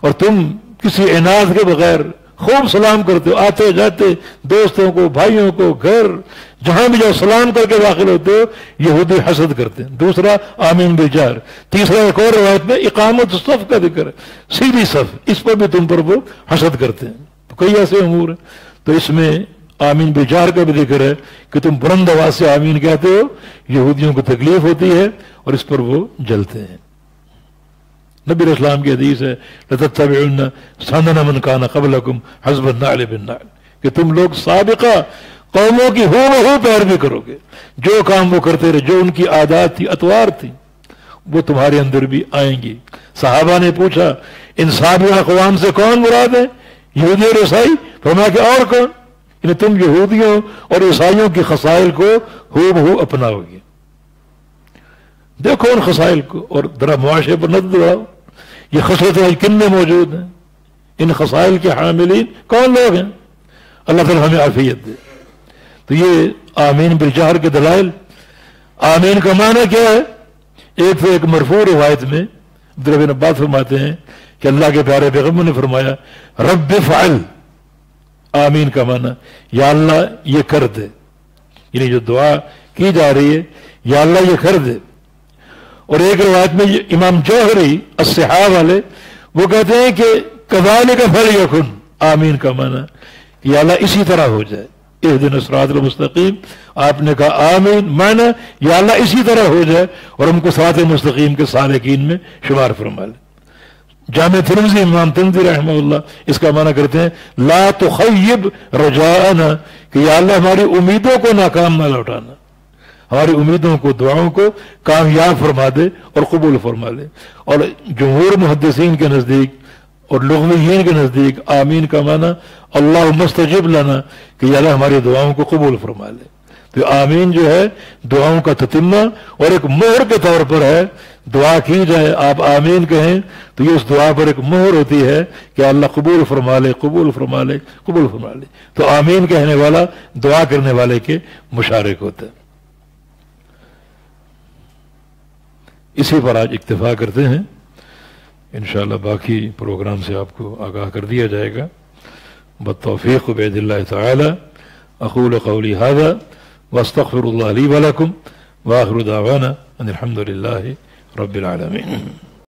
اور تم کسی عناد کے بغیر خوب سلام کرتے ہو، آتے جاتے دوستوں کو، بھائیوں کو، گھر جہاں بھی جاؤ سلام کر کے داخل ہوتے ہو. یہودی حسد کرتے ہیں. دوسرا آمین بالجار. تیسرا ایک اور روایت میں اقامت الصف کا ذکر ہے، سیدھی صف، اس پر بھی تم پر وہ حسد کرتے ہیں. تو کئی ایسے امور ہیں. تو اس میں آمین بالجار کا بھی ذکر ہے کہ تم بلند آواز سے آمین کہتے ہو، یہودیوں کو تکلیف ہوتی ہے اور اس پر وہ جلتے ہیں. نبی علیہ السلام کی حدیث ہے لَتَتَّبِعُنَّ سَنَنَ مَنْ كَانَ قَبْلَكُمْ حَذْوَ النَّعْلِ بِالنَّعْلِ، کہ تم لوگ سابقہ قوموں کی ہو بہو پیروی کرو گے. جو کام وہ کرتے رہے، جو ان کی عادات تھی، اطوار تھی، وہ تمہارے اندر بھی آئیں گی. صحابہ نے پوچھا ان سابقہ اقوام سے کون مراد ہے؟ یہودی اور عیسائی. فرمایا کہ اور کون؟ یعنی تم یہودیوں اور عیسائیوں کی خصائل کو ہو بہو اپناؤ گے. دیکھو ان خصائل کو اور ذرا معاشرے پر نظر دوڑاؤ. یہ خصلتیں کن میں موجود ہیں؟ ان خصائل کے حاملین کون لوگ ہیں؟ اللہ تعالیٰ ہمیں عافیت دے. تو یہ آمین بالجہر کے دلائل. آمین کا معنی کیا ہے؟ ایک مرفوع روایت میں عبداللہ بن عباس فرماتے ہیں کہ اللہ کے پیارے پیغمبر نے فرمایا رب فعل. آمین کا معنی یا اللہ یہ کر دے، یعنی جو دعا کی جا رہی ہے یا اللہ یہ کر دے. اور ایک روایت میں امام جوہری الصحاح والے وہ کہتے ہیں کہ کذالک فلیکن. آمین کا معنی کہ یا اللہ اسی طرح ہو جائے. اہدنا الصراط المستقیم، آپ نے کہا آمین معنی یا اللہ اسی طرح ہو جائے اور ہم کو صراط مستقیم کے سالکین میں شمار فرما لے. جامع ترمذی امام ترمذی رحمہ اللہ اس کا معنی کرتے ہیں لا تخیب رجاءنا، کہ یا اللہ ہماری امیدوں کو ناکام نہ لوٹانا، ہماری امیدوں کو، دعاؤں کو کامیاب فرما دے اور قبول فرما لے. اور جمہور محدثین کے نزدیک اور لغویین کے نزدیک آمین کا معنی اللہ مستجب لنا، کہ یا اللہ ہماری دعاؤں کو قبول فرما لے. تو آمین جو ہے دعاؤں کا تتمہ اور ایک مہر کے طور پر ہے. دعا کی جائے آپ آمین کہیں تو یہ اس دعا پر ایک مہر ہوتی ہے کہ اللہ قبول فرما لے، قبول فرما لے، قبول فرما لے. تو آمین کہنے والا دعا کرنے والے کے مشارک ہوتا ہے. اسی پر آج اکتفا کرتے ہیں. انشاءاللہ باقی پروگرام سے آپ کو آگاہ کر دیا جائے گا. بالتوفیق بإذن اللہ تعالی. اقول قولی ھذا واستغفر اللہ لی ولکم وآخر دعوانا ان الحمد للہ رب العالمین.